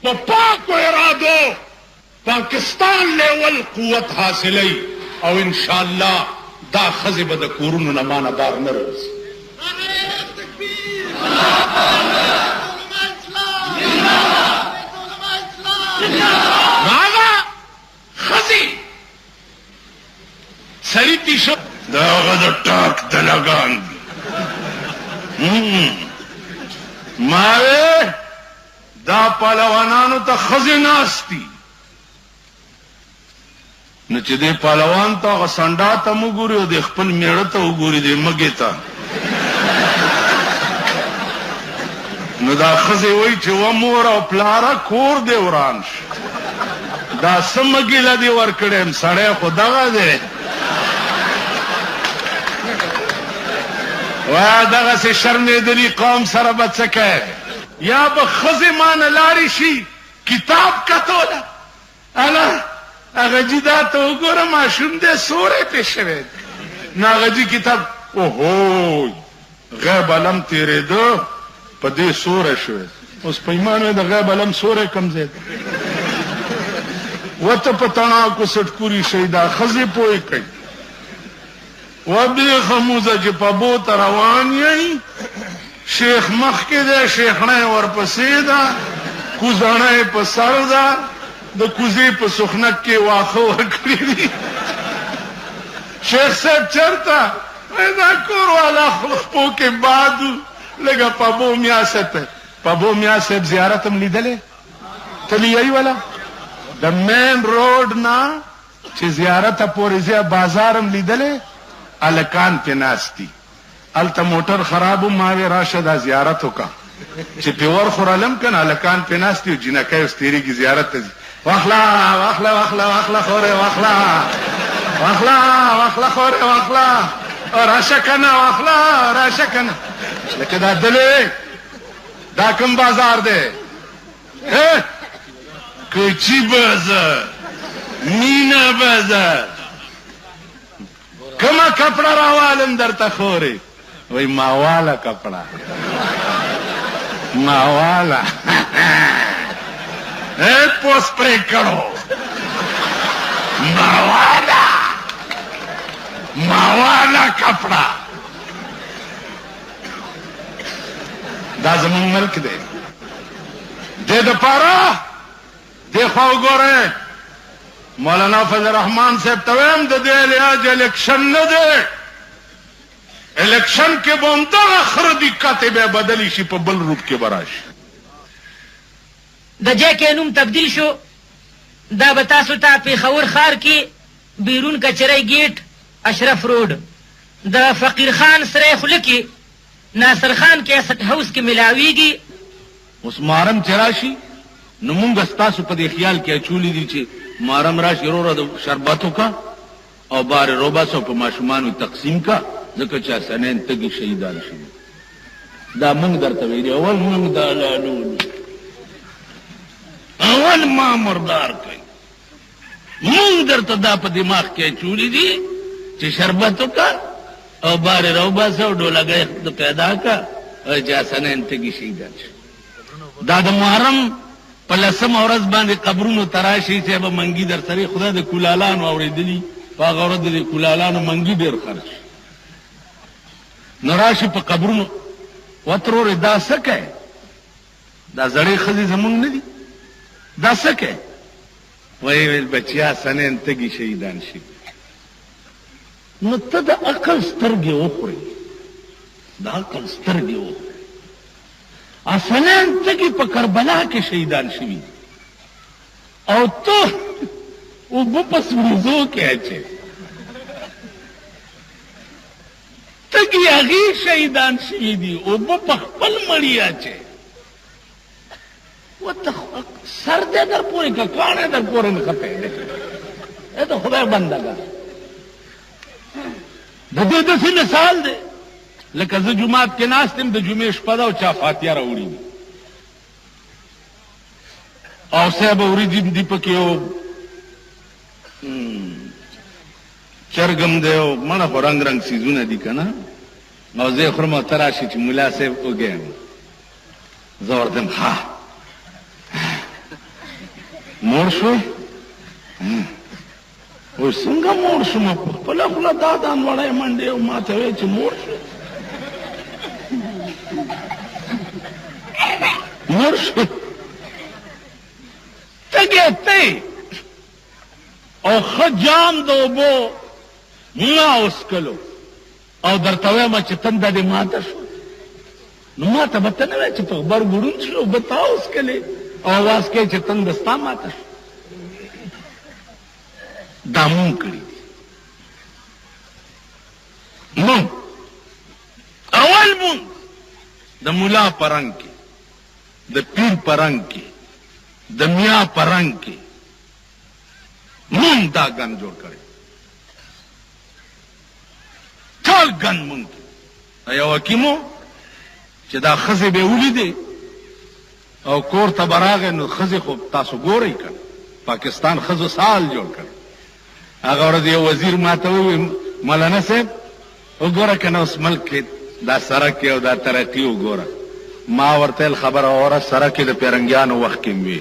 په پاکو ارادو پاکستان لیول قوت حاصلوي او انشاءالله دا ښځې به د کورونو نه مانه بار نه راوځي هغه ښځې سړي پیشو د هغه د ټاک دلګان ما دا پهلوانانو ته ښځې ناستي نو چې دې پهلوان ته هغه سنډا ته م وګوري او د خپل میړه ته وګوري دې مږې ته نو دا ښځې وایي چې و مور او پلاره کور دې وران شو دا څه مږیله دې ورکړی یم سړی خو دغه دی وایه دغسې شرمېدلي قوم سره به څه کوې یا به ښځې مانه لاړې شي کتاب کتوله اله هغه جي دا ته وګوره ماشوم دی سوری پې شوی نو هغه جي کتاب اوهو غیب علم تېرېده په دې سوری شوی اوس په ایمان د غیب علم سوری کوم ځای دی وته په تڼاکو سټکوري شي دا ښځې پوه کوي و بیخه موزه چې په بوته روان یې شیخ مخکې دی شیخڼی ورپسې ده کوزڼی په سر ده د کوزې په سخنک کې واښه ورکړي دي. شیخ صاحب چرته دا کور والا خپو کې بادو لږه پابو میا صاحب زیارت هم لیدلې تلیایي والا د مین روډ نه چې زیارت پورې ځه بازار هم لیدلې الکان په ناشتي الته موټر خرابو ما وی راشه دا زیارت وکا چې په ور خورالم کنه الکان په ناشتي جنکه استيري کی زیارت ته واخلا خوره واخلا خوره واخلا راشه کنه واخلا راشه کنه لکه دا دلې دا کوم بازار دی کوچی بازار مینا بازار کما کپڑا راوالم درته خوري وای ماوالا کپڑا ماوالا پوس پرې کړو ماوالا کپڑا دا زمون ملک دی دې د پاره دی خو وګوره مولانا فضل الرحمن صاحب تویم د دې علاج الیکشن نه دی الیکشن کې بونده خردي کاتبه بدلی شي په بل روپ کې براشي د جې کې نوم تبدیل شو دا به تاسو ته پیښور ښار کې بیرون کچرۍ ګیټ اشرف روډ د فقیر خان سره خوله کې ناصر خان کیسټ هاوس کې ملاویږي. اوس محرم چې راشي نو مونږ ستاسو په دې خیال کې اچولي دي چې محرم راشي وروره د شربتو کا او بار روباسو په ماشومانو تقسیم کا ځکه چې حسنین تږي شهیدان شي. دا مونږ درته ویلي اول مونږ دا لالو اول ما مردار کوي مونږ درته دا په دماغ کې اچولي دي چې شربتو کا او بار روباسو ډولګي پیدا کا او چې حسنین تږي شهیدان شي. دا د محرم په لسم ورځ باندې قبرونو تراشي چې به منګي در سره خدا د کولالانو اوریدلی هغه ورځ د کولالانو منګي ډیر خرج نراشي په قبرونو وترور دا سکه دا زړې خزي زمونږ نه دي دا سکه وای بچیا سنن تګي شهیدان شي. نو ته د عقل سترګې وخوري د عقل سترګې وخوري حسنین تګي په کربلا کې شهیدان شوي او ته اوبه په سوریزو کې اچې تګي هغې شهیدان شوي دي اوبه په خپل مړي اچې وته سر دې در پورې که کاڼی در پورې نښتی دی د خدای بندګه د دې داسې مثال دی لکه زه جومات کې ناست یم د جمعې شپه ده او چا فاتحه راوړي دي او صاحب وریجې دي پکې او چرګم دی او مړه خو رنګ رنګ څیزونه دي که نه او زه یې خورم او ته راشي چې ملا صاحب وږی یم زه ورته یم ها موړ شوی وایي څنګه موړ شوم په خپله خوله دا وړی منډې او ما ته وایي چې موړ شو موړ شو تګې ته او ښه جام د اوبو ما وڅکلو او درته وایم چې تنده دې ماته شو نو ما ته به ته نه وایې چې په غبرګ ړوند شو اوبه تا وڅکلې او اواز کوي چې تنده ستا ماته شو دا مونږ کړي دي مونږ اول مونږ د ملا په رنګ کې د پیر په رنګ کې د میا په رنګ کې مونږ دا ګن جوړ کړی ټول ګن مونږ یو حکیمو چې دا ښځې به یې ولیدې او کور ته به راغی نو ښځې خو تاسو ګورئ که پاکستان ښځو سال جوړ کړ هغه ورځ یو وزیر ما ته وویل مولانا صاحب وګوره که نه اوس ملک کې دا سړک او دا ترقي وګوره ما ورته ویل خبره اوره سړک د پیرنګیانو وخت کې وي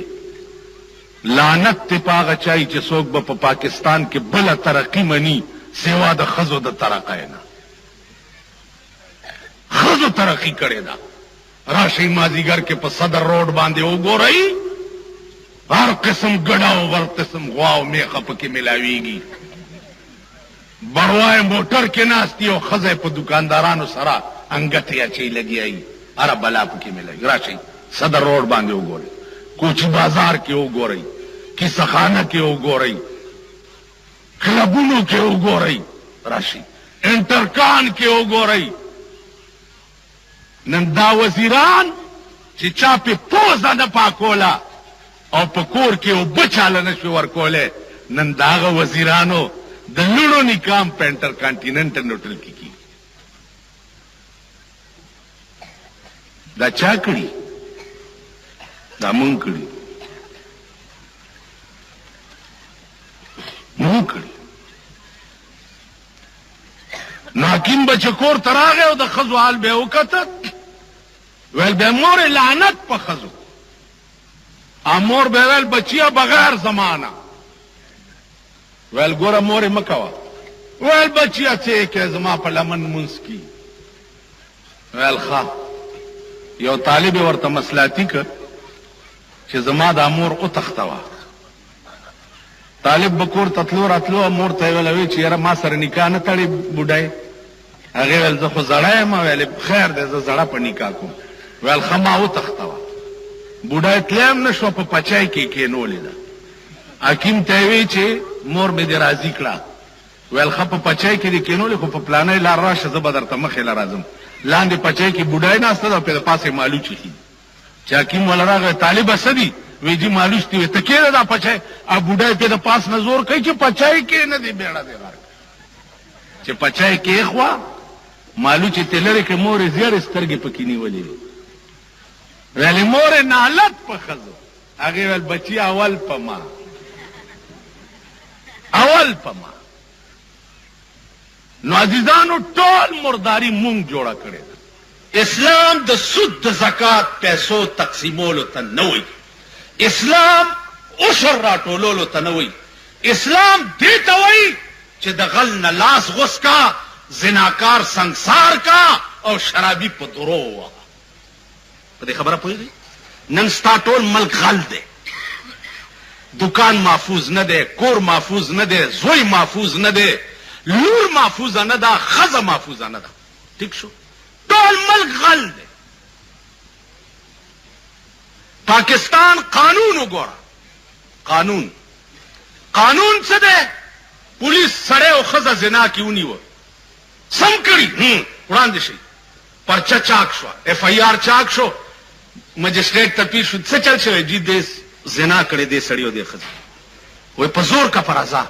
لعنت دی په هغه چای چې څوک به په پاکستان کې بله ترقي مني سوا د ښځو د ترقۍ نه ښځو ترقي کړې ده راشئ مازدیګر کې په صدر روډ باندې وګورئ هر قسم ګډه او هر قسم غوا او میخه پکې ملاویږي. بروای موټر کې ناستي او ښځه په دکاندارانو سره انګتې اچوي لګیایي، هره بلا پکې ملاوي. راشئ صدر روډ باندې وګورئ، کوچي بازار کې وګورئ، کیسهخانه کې وګورئ، کلبونو کې وګورئ، راشئ انټرکان کې وګورئ. نن دا وزیران چې چا پې پوزه نه پاکوله او په کور کې اوبه چاله نه شوې ورکولی، نن د هغه وزیرانو د لوڼو نکام په انټر کانټیننټل هوټل کې کېږي. دا چا کړي؟ دا مونږ کړي، مونږ کړي. نو حکیم به چې کور ته راغی او د ښځو حال به یې وکته، ویل به مورې لعنت په ښځو. مور به ویل بچیه بغیر زمانه. ویل ګوره مورې مه کوه. ویل بچیه څه یې کې زما په لمن مونځ کي. ویل ښه. یو طالب یې ورته مصلحتي که چې زما دا مور وتښتوه. طالب به کور ته تلو راتلو او مور ته یې ویل چې یاره ما سره نکاح نه تړې بوډۍ. هغې ویل زه خو زړه یم. ویل خیر دی زه زړه په نکاح کوم. ویل ښه ما وتښتوه. بوډۍ تلی هم نه شوه، په پچای کې یې کېنولې ده. حکیم ته یې وی چې مور مې دې راضي کړه. ویل ښه په پچای کې دې کېنولې، خو په پلانۍ لار راشه زه به درته مخې له راځم. لاندې پچای کې بوډۍ ناسته ده او پې د پاسې مالوچ ایښي. چې حکیم والا راغی طالبه څه دي؟ وی جي مالوچ دي. وی ته کېده دا پچای؟ او بوډۍ پې د پاس نه زور کوي چې پچای کې نه دي بیړه دې غر چې پچای کې ایښوه، مالوچ یې ترې لرې کړې، مور یې زیړې سترګې پکې نیولې وې. ویلې مورې نالت په ښځو. هغې ویل بچي اول په ما، اول په ما. نو عزیزانو ټول مرداري مونږ جوړه کړې ده. اسلام د سود د زکات پیسو تقسیمولو ته نه وایي. اسلام عشر راټولولو ته نه وایي. اسلام دې ته وایي چې د غل نه لاس غوس کا، زناکار سنگسار کا او شرابي په درو ووهه. په دې خبره پوهېږئ؟ نن ستا ټول ملک غل دی. دکان محفوظ نه دی، کور محفوظ نه دی، زوی محفوظ نه دی، لور محفوظه نه ده، ښځه محفوظه نه ده. ټیک شو؟ ټول ملک غل دی. پاکستان قانون وګوره. قانون څه دی؟ پولیس سړی او ښځه زنا کې ونیوه، سم کړي، وړاندې شي، پرچه چاک شوه، اف آی آر چاک شو، مجسټریټ ته پیش شو. څه چل شوی؟ جی دې زنا کړې دې سړي او دې ښځې. وایي په زور کا پر ازا.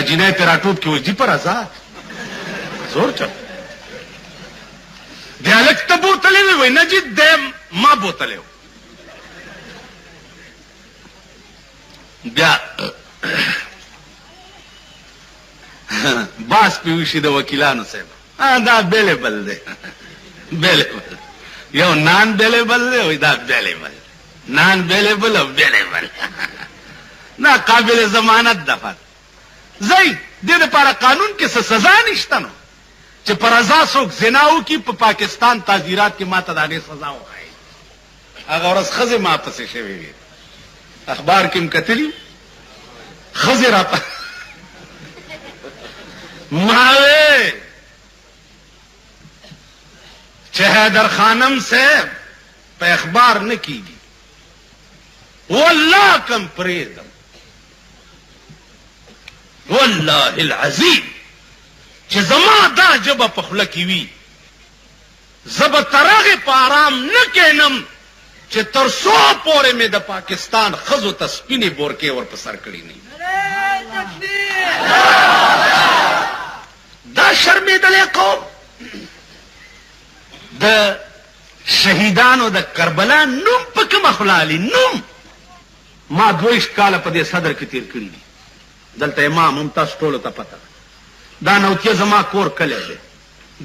جنۍ پې راټوپ کې وایي جي پر ازا زور چل. دی هلک ته بوتلی وی؟ وایي نه جي دی ما بوتلی و. بیا باس پې وشي د وکیلانو صاحب. دا بیلیبل دی، بیلیبل. یو نان بیلیبل دی، وایي دا بیلیبل. نان بیلیبل او بیلیبل. دا قابل ضمانت ده. زئی دې دپاره قانون کې څه سزا نشته نو چې پر ازا څوک زنا وکړي. په پاکستان تعزیرات کې ما ته د هغې سزا وښایي. هغه ورځ ښځې ما پسې شوې وې، اخبار کې م کتلي، ښځې را ما وې چې حیدر خانم صاحب په اخبار نه کېږي، والله کم پرېږدم، والله العظیم چې زما دا ژبه په خوله کې وي، زه به تر هغې په ارام نه کښېنم چې تر څو پورې مې د پاکستان ښځو ته سپینې بورکې ور په سر کړي نه. دا شرمېدلی قوم د شهیدانو د کربلا نوم په کومه خوله علي نوم. ما 22 کاله په دې صدر کې تېر کړي دي. دلته امام هم تاسو ټولو ته پته دا نوتیه زما کور کلی دی،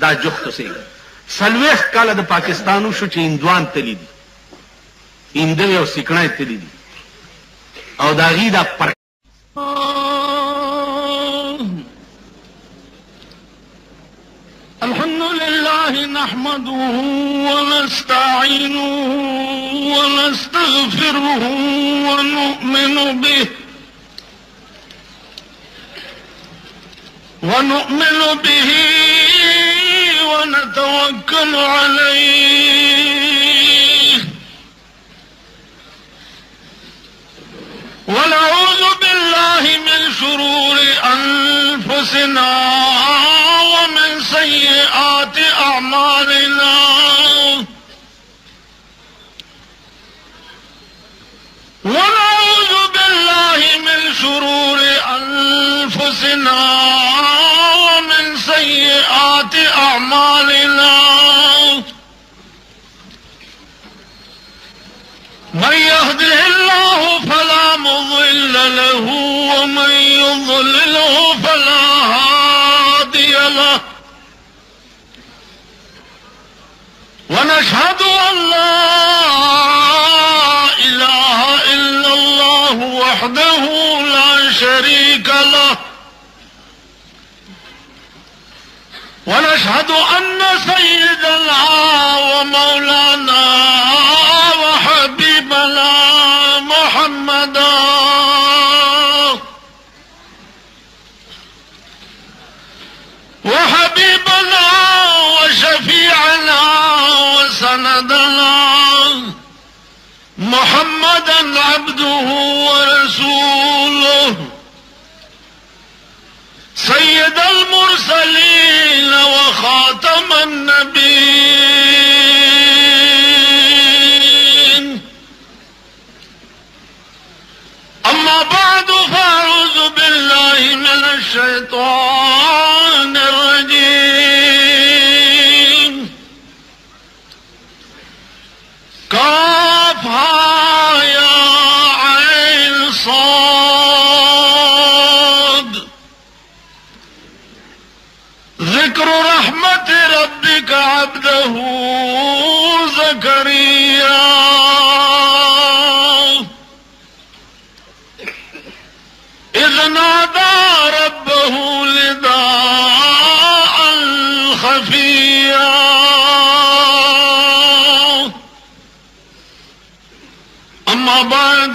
دا جوخت اوسېږي. 40 کاله د پاکستان وشو چې هندوان تلي دي، هندوې او سیکڼی تلي دي، او د هغې دا پر الحمد لله نحمده ونستعينه ونستغفره ونؤمن به ونتوكل عليه ونعوذ بالله من شرور أنفسنا ومن سيئات أعمالنا ونعوذ بالله من شرور أنفسنا ومن سيئات أعمالنا من يهده الله فلا مضل له ومن يضلله فلا هادي له ونشهد أن لا إله إلا الله وحده لا شريك له ونشهد أن سيدنا ومولانا وحبيبنا محمدا وشفيعنا وسندنا محمدا عبده ورسوله سيد المرسلين وخاتم النبيين أما بعد فأعوذ بالله من الشيطان الرجيم كافها يا عين صاد ذكر رحمة ربك عبده زكريا إذ نادى ربه نداء خفيا أما بعد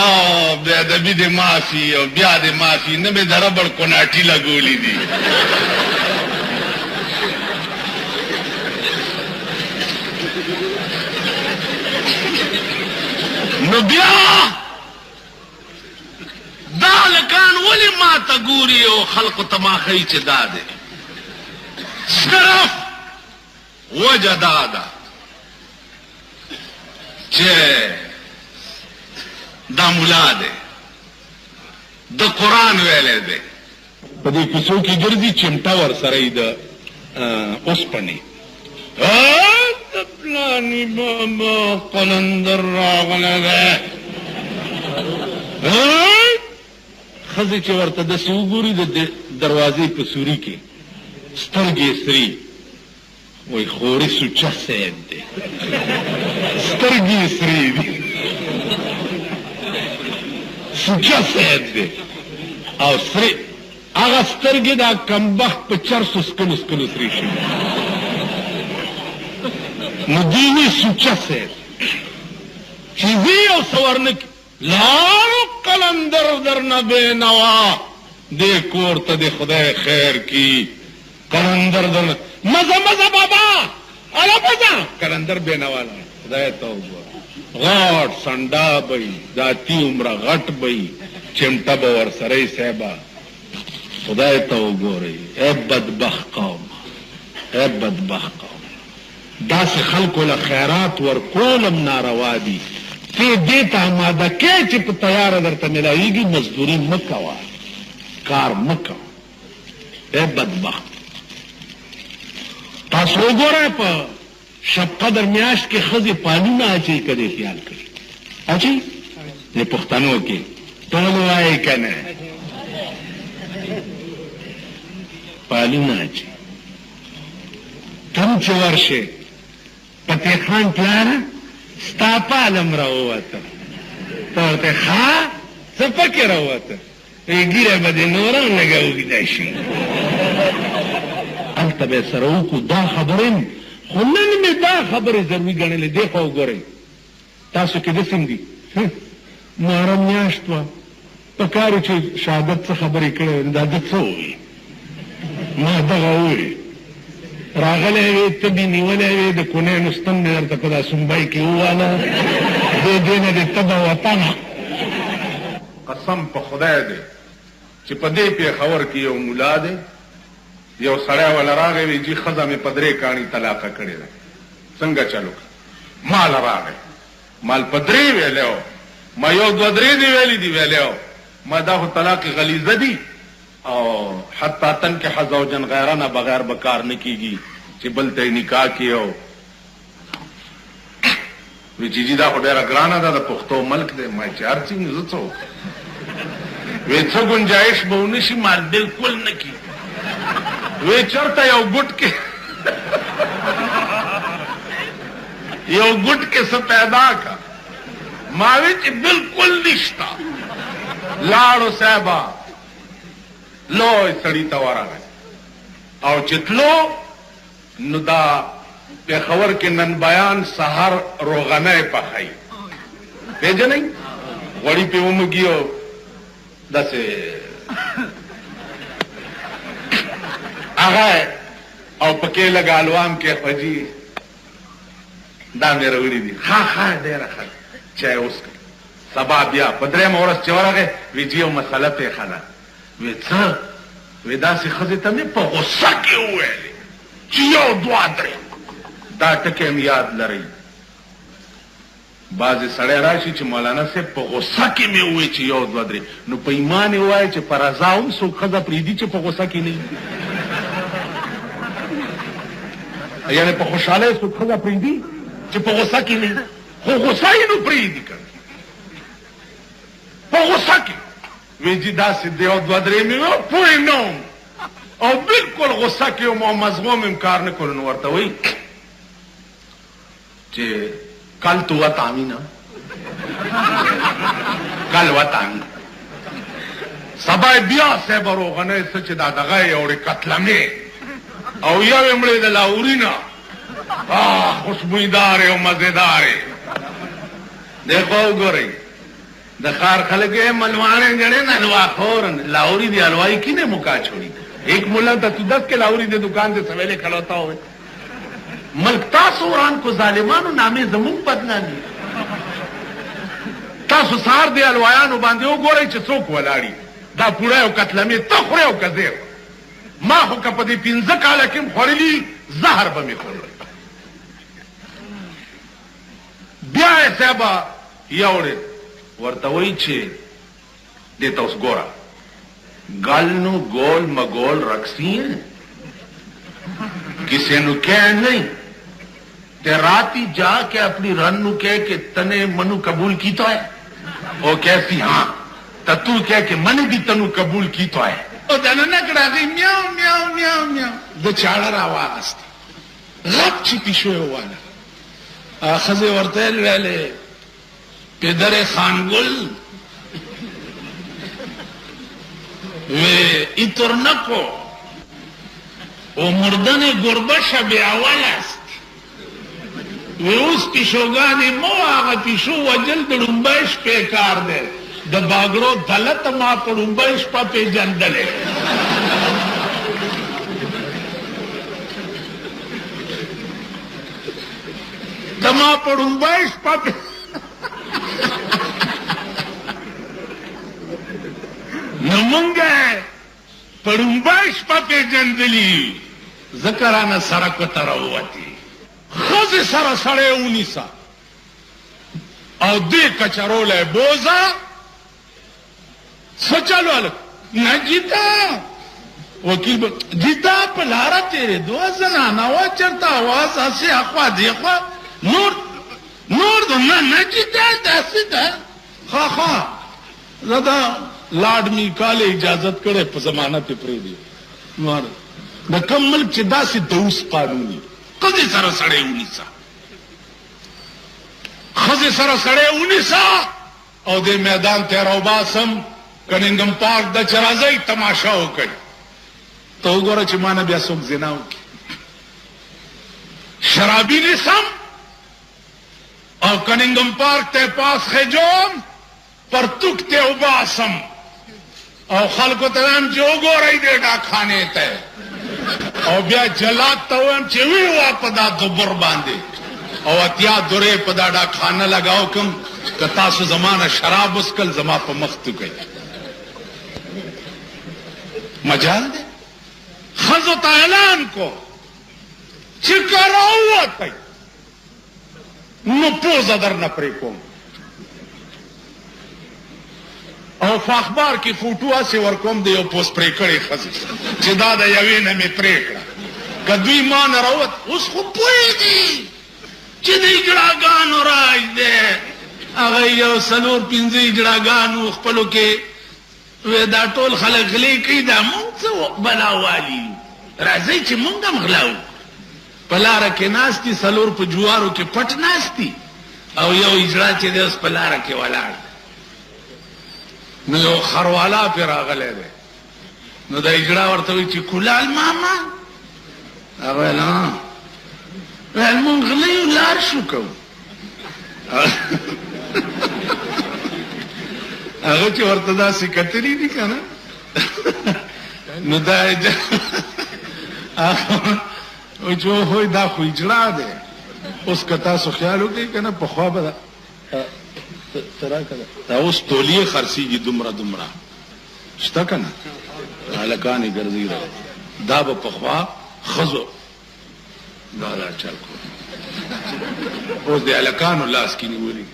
او بے ادبی دے معافی او بیا دے معافی نه مې د ربړ کوناټي لګولې دي. نو بیا دا لکان ولی ما ته ګوري او خلقو ته ما ښیي چې دا دی صرف وجه دا ده چې دا ملا دی د قرآن ویلی دی. په دې کیسو کې ګرځي چمټه ورسره یې د اوسپنې د پلاني بابا قلندر راغلی دی. ښځې چې ورته داسې وګوري د دروازې په سوري کې سترګې سري وایي خورې سوچه صاحب دی سترګې سري دي سوچه صاحب دی او سري هغه سترګې دا کمبخت په چرسو سکلو سکلو سري شوي نو دیني سوچه صاحب چې وی او څه ورنکي لارو قلندر درنه بېنوا دې کور ته دې خدای خیر کی قلندر درنه مزه مزه بابا الا مزه قلندر بېنوا خدای ته وګوره غاټ سنډا بی ذاتی عمره غټ بی چمټه به ورسره صاحبه خدای ته وګورئ ای بدبخت قوم ای بدبخت قوم داسې خلکو له خیرات ورکولم ناروا دي ته دې ته اماده کې چې په تیاره درته میلاویږي مزدوري مه کوه کار مه کوه ای بدبخت. تاسو وګورئ په شب قدر میاشت کې ښځې پالونه اچوي که دې خیال کړي اچوي د پښتنو کې ټول وایي که نه پالونه اچوي کم چې ورشې فتح خان پلاره ستا پالم راووته ته ورته ښه څه پکې راووته ګیره به دې نوره هم لږه اوږده شي هلته به یې سره وکړو دا خبرې خو نن مې دا خبرې ضروري ګڼلې دې خوا وګورئ تاسو کې داسې هم دي محرم میاشت وه په کار چې شهادت څه خبرې کړې دا ده څه ووایي ما دغه ووایي راغلی وې ته دې نیولی وې د کونیانو ستن مې درته په دا سنبای کې وواله دې نه دې ته د وطنه قسم په خدای دی چې په دې پېښور کې یو ملا دی یو سړی وله راغی وی جي ښځه مې په 3 کاڼي طلاقه کړې ده څنګه چلو مال راغی مال په 3 ویلی و ما یو 2 3 دي ویلي دي ویلی و ما دا خو طلاق غلیظه دي او حتی تنکح زوجا غیرنا بغیر به کار نه کېږي چې بل ته یې نکاح کړي وی چې جي دا خو ډېره ګرانه ده د پښتو ملک دی ما چې هر څه زه څه وکړم وی څه ګنجایش به ونه شي مال بلکل نه کېږي وی چرته یو ګوټ کې یو ګوټ کې څه پیدا کا ما وی چې بلکل نشته لاړو صاحبه لوی سړي ته ورغی او چې تلو نو دا پېښور کې نن بیان سهار روغنی پخوي پېژنئ غوړي پې ومږي او داسې هغه او پکې لږ الوام کې خوجي دا مې راوړي دي ښه ډېره ښه چای وڅښه سبا بیا په 3مه ورځ چې ورغی وی جي یو مسله پېښه ده وی څه وی داسې ښځې ته مې په غصه کې وویلې چې 1 2 3 دا ټکي هم یاد لرئ بعضې سړی راشي چې مولانا صاحب په غصه کې مې ووایي چې 1 2 3 نو په ایمان یې ووایي چې په رضا هم څوک ښځه پرېږدي چې په غصه کې نه یعنې په خوشحالۍ څوک ښځه پرېږدي چې په غصه کې نه خو غصه یې نو پرېږدي که په غصه کې وی جي داسې د 1 2 3 مې پوه نه وم او بلکل غصه کې وم او مضموم هم کار نه کولو نو ورته وایي چې کل تو وطامی نه کل وطامی سبا بیا صاحب روغنی څه چې دا دغه یې وړې کتلمې او یو یې مړې د لاورینه خوشبویدارې او مزېدارې دی خو وګورئ د خار خلک ملوانے جڑے نا حلوا خور لاہوری دی حلوائی کی نے مکا چھوڑی ایک ملا تھا تو 10 کے لاہوری دے دکان سے سویلے کھڑوتا ہوئے ملک تاسو وران کو ظالمانو نامې زمون بدنامي تاسو سار دی حلوایانو باندې وګورئ چې څوک ولاړي دا پوره او کتلمې ته خورې او کزیر ما خو که په دې 15 کاله کې خوړلي زهر به مې خوړلی بیا یې صاحبه یوړې ورته وایي چې دې ته اوس ګوره گالنو گول مگول رقصی ہیں کسی نو کہہ نہیں تے راتی جا کے اپنی رن نو کہہ کہ تنے منو قبول کی تو ہے او کہتی ہاں تتو کہہ کہ من بھی تنو قبول کی تو ہے او دانا نکڑا گئی میاؤ میاؤ میاؤ میاؤ دا چاڑر آواز تھی غب چی پیشوئے ہوانا آخذ ورطیل ویلے پدر خانگل وی ایتر نکو او مردن گربش بی اول است وی اوس پیشوگانی مو آغا پیشو وجل دڑنبایش پیکار دے دا باگرو دلت ما پڑنبایش پا پی جندلے دا ما پڑنبایش پا پی نمونگا پڑنبایش پا پی جندلی ذکرانا سرکو تروتی خز سر سڑے اونیسا او دے کچرول بوزا سچلو علک نا جیتا وکیل جیتا پلارا تیرے دو زنانا وا چرتا آواز ہسی اخوا دیخوا نور دو نا جیتا داسی دا خواہ خواہ زدہ لاڈ می کالے اجازت کرے پا زمانہ پہ پری دی دا کم ملک چی دا سی دوس قانونی خزی سر سڑے اونیسا خزی سر سڑے اونیسا او دے میدان تیراو باسم کننگم پارک دا چرازائی تماشا ہو کئی تو گورا چی مانا بیا سوک زناو کی شرابی نسم او کننگم پارک تے پاس خجوم پر تک تے اوباسم او خلقو تلام چی اوگو رئی دے ڈا کھانے تے او بیا جلات تاویم چی ویوا پدا دبر باندے او اتیا درے پدا ڈا کھانا لگاو کم کتاسو زمانہ شراب اسکل زمان پا مختو گئی مجال دے خزت اعلان کو چکر آوات تی نو پوزا در نپری کون او فاخبار کی فوٹو آسی ورکوم دے یو پوز پریکڑی خزی چی دادا یوین ہمیں پریکڑا کدوی مان روت اس خو پوئی دی چی دی جڑاگانو راج دے اگر یو سلور پینزی جڑاگانو اخپلو کے وی دا ٹول خلق غلی کئی دا مونگ سو بلاوالی رازی چی مونگم غلاو پلارا کے ناستی سلور پا جوارو کے پٹ ناستی او یو اجرا چی دے اس پلارا کے والار نو یو خروالا پی راغلے دے نو دا اجرا ورطوی چی کلال ماما اویل آن ویل مونگ غلیو لار شو کو اگر چی ورطدا سکتری دی کنا نو دا اجرا چو ہوئی دا خو اجرا دے اس کتا سو خیالو گئی کنا پخواب دا تا اوس تولیه خرسیږي دومره دومره شته کنه الکانې ګرځي دا به پخوا خزو دا چل کو اوس د الکانو لاس کې نیولې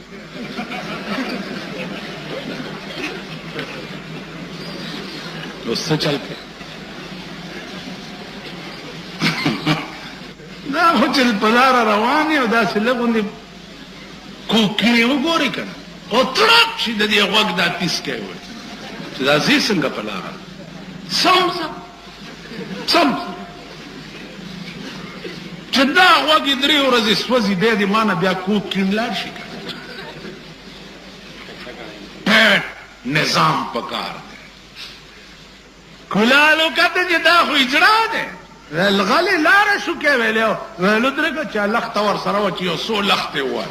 اوس څه چل کې دا خو چې په لاره روان یو داسې لږ کوکړې وګورې کنه او تړاک شي د دې غوږ دا پیس کوي چې دا زی څنګه په لاره سم چې دا غوږ درې ورځې سوځي دی د مانه بیا کوکړین لاړ شي پټ نظام پکار دی کلالو کته چې دا خو اجرا دی الغلی لاره شو کې ویلو ویلو درګه چې لخت ور سره و چې یو سو لخت وای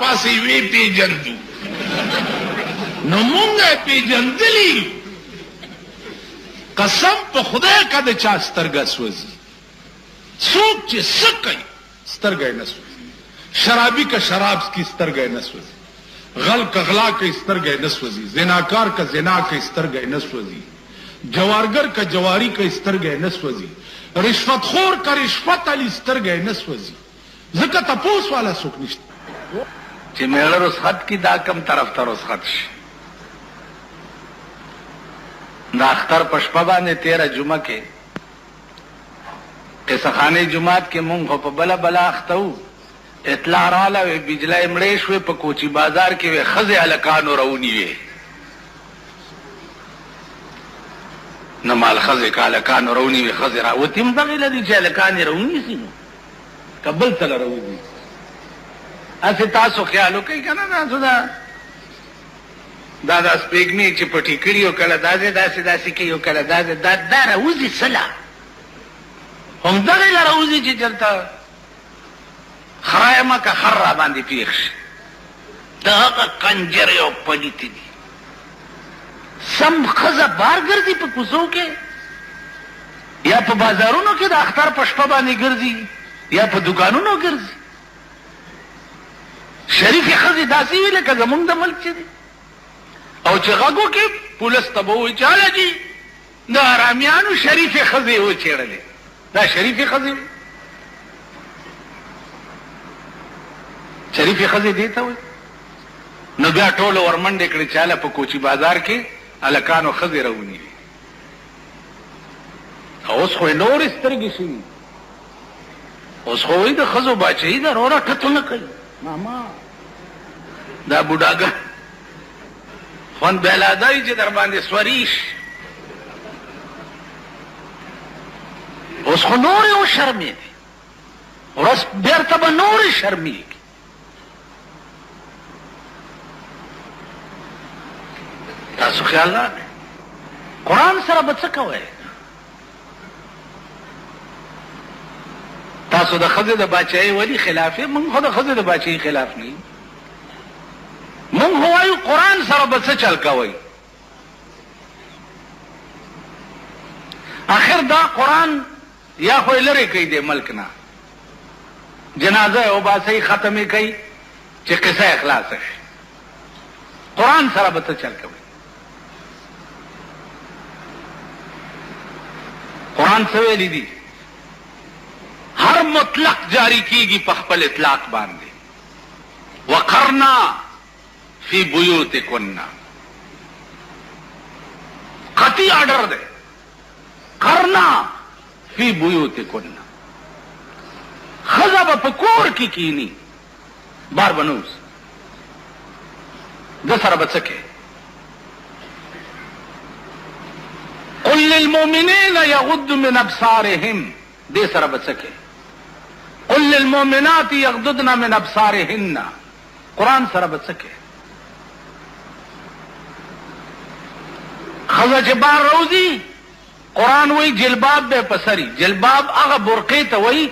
پاسې وی پیجندو نو مونږه پیجندلی قسم په خدای کده چا سترګه سوځي څوک چې سکه سترګه نه سوځي شرابي کا شراب کی سترګه نه سوځي غل کا غلا کا سترګه نه سوځي زناکار کا زنا کا سترګه نه سوځي جوارګر کا جواری کا سترګه نه سوځي رشوت خور کا رشوت علی سترګه نه سوځي ځکه تاسو والا څوک نشته چې میړه رسخت کی دا کم طرف ته رسخت شي دا اختر پشپا باندې 13 جمعه کې قصخانه جمعات کې مونږ په بلا بلا اختو اطلاع رااله وی بجلی مړې شوې په کوچی بازار کې وی خزه الکانو رونی وی نه مال خزه کالکانو رونی وی خزه را وتیم دغه لدی چې الکان رونی سي قبل تل رونی اسه تاسو خیال وکړئ کنه نه دا دا سپیګنی چې پټی کړی او کله داسې کې یو کله دا راوځي سلا هم دغه راوځي چې چرته خرایمه کا خر باندې پیښ دا کنجر یو پلیت دي سم خزه بار ګرځي په کوڅو کې یا په بازارونو کې د اختر پشپا باندې ګرځي یا په دکانونو ګرځي شریف خزه داسې وی لکه زمونږ د ملک چې او چې غږو کې پولیس تبوي چاله دي د رامیانو شریف خزه و چیرلې دا شریف خزه شریف خزه دی ته وي نو بیا ټول ورمنډې کړي چاله په کوچی بازار کې الکانو خزه رونی اوس خو نور سترګې شي اوس خو د خزو بچي دا رورا ټټونه کوي ماما دا بوډاګه فن بلادای چې در باندې سوریش اوس خو نور یو شرمې دي اوس بیرته به نور شرمې تاسو خیال نه قرآن سره به څه کوئ تاسو د ښځې د باچایۍ ولې خلاف یې موږ خو د ښځې د باچایۍ خلاف نه یو مونږ وایو قرآن سره به څه چل کوئ آخر دا قرآن یا خو یې لرې کوي د ملک نه جنازه او باسۍ ختمې کوي چې قصه اخلاص شي قرآن سره به څه چل کوئ قرآن څه ویلي دي هر مطلق جاری کیږي په خپل اطلاق باندې وقرنا فی بیوتکن قطعی آرڈر دے کرنا فی بیوتکن خزہ پکور کی کینی بار بنوس دسر بچکے قل للمؤمنین یغض من ابصارہم دے سر بچکے قل للمؤمنات یغضضن من ابصارہن قرآن سر بچکے خزه چې بار روزي قرآن وی جلباب به پسري جلباب هغه برقې ته وی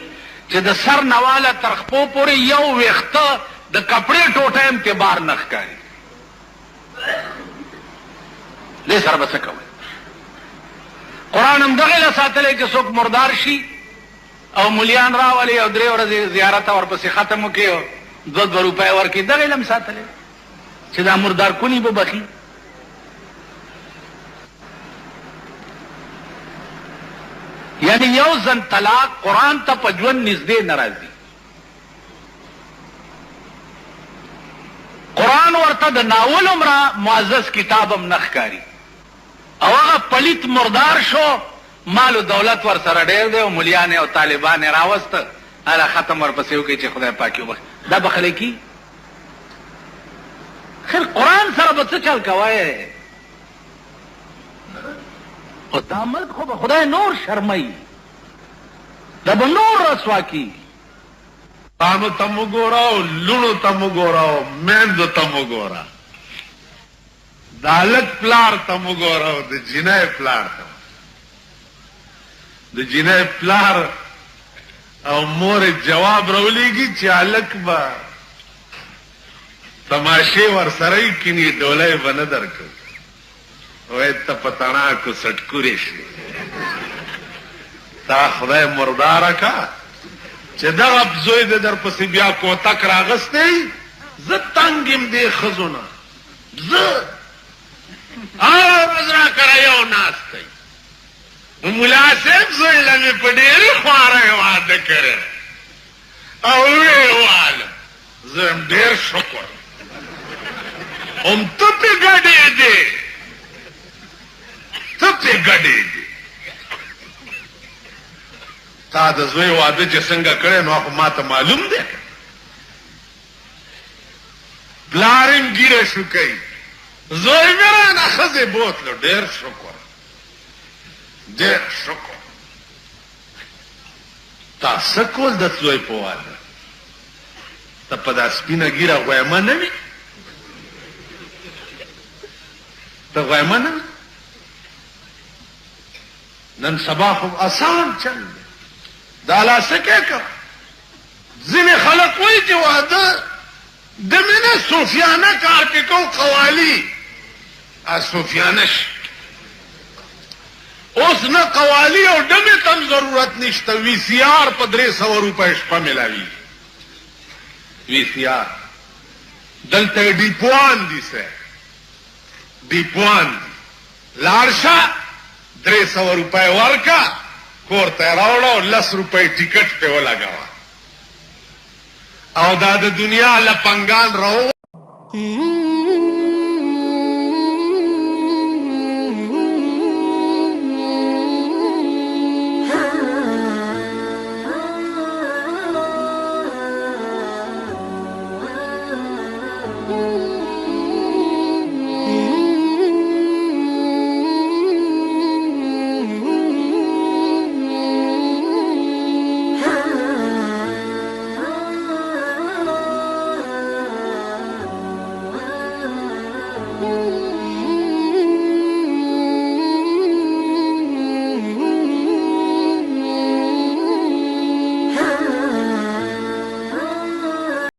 چې د سر نواله تر خپو پورې یو ویخته د کپړې ټوټه هم ته بار نه ښکاري دې سره به څه کوئ قرآن هم دغه له ساتلی چې څوک مردار شي او ملیان راولي او 3 ورځې زیارت ورپسې ختم وکړي او 2 روپۍ ورکړي دغه له هم ساتلی چې دا مردار کونی به بخي یعنی یو ځن طلاق قرآن ته په ژوند نږدې نه راځي قرآن ورته د ناول عمره معزز کتاب هم نه ښکاري او هغه پلیت مردار شو مال و دولت ور سره ډېر دی او ملیان او طالبان یې راوسته هله ختم ورپسې وکړي چې خدای پاک وبخښي دا بخلی کی خیر قرآن سره به څه چل کوئ او دا ملک خو به خدای نور شرمئی دا به نور رسوا کی تانو تم وګوراو لونو تم وګوراو میندو تم وګورا د هلک پلار تم وګوراو د جنۍ پلار تم د جنۍ پلار او مور جواب راولېږي چې هلک به تماشې ورسره کینی ډولۍ به نه درکړو وای ته په تڼاکو سټکورې شي تا خدای مرداره کا چې دغه زوی د در پسې بیا کوتک راغستی زه تنګ یم دې ښځو نه زه هره ورځ را کره یو ناستی ملا صاحب زوی له مې په ډېرې خواره واده کړی او ویې واله زه یم ډېر شکر هم ته پې ګډېږې ته پې ګډېږې تا د زوی واده چې څنګه کړی نو خو ما ته معلوم دی پلار یې ګیره شو کوي زوی مې رانه ښځې بوتلو ډېر شکر ډېر شکر تا څه کول د زوی په واده ته په دا سپینه ګیره غویمه نه وي ته غویمه نه وي نن سبا خو آسان چل دی دا لا څه کې کوه ځینې خلک وایي چې واده د مینه صوفیانه کار کې کوو قوالي صوفیانه شي اوس نه قوالی او ډمې تم ضرورت نشته وی سی آر په 300 روپۍ شپه ملاوي وی سی آر دلته ډیپوان دي سه ډیپوان لاړ شه 300 روپۍ ورکا کور ته راوړو 10 روپۍ ټیکټ په ولګاوه او دا د دنیا لپنګان راو Mm-hmm.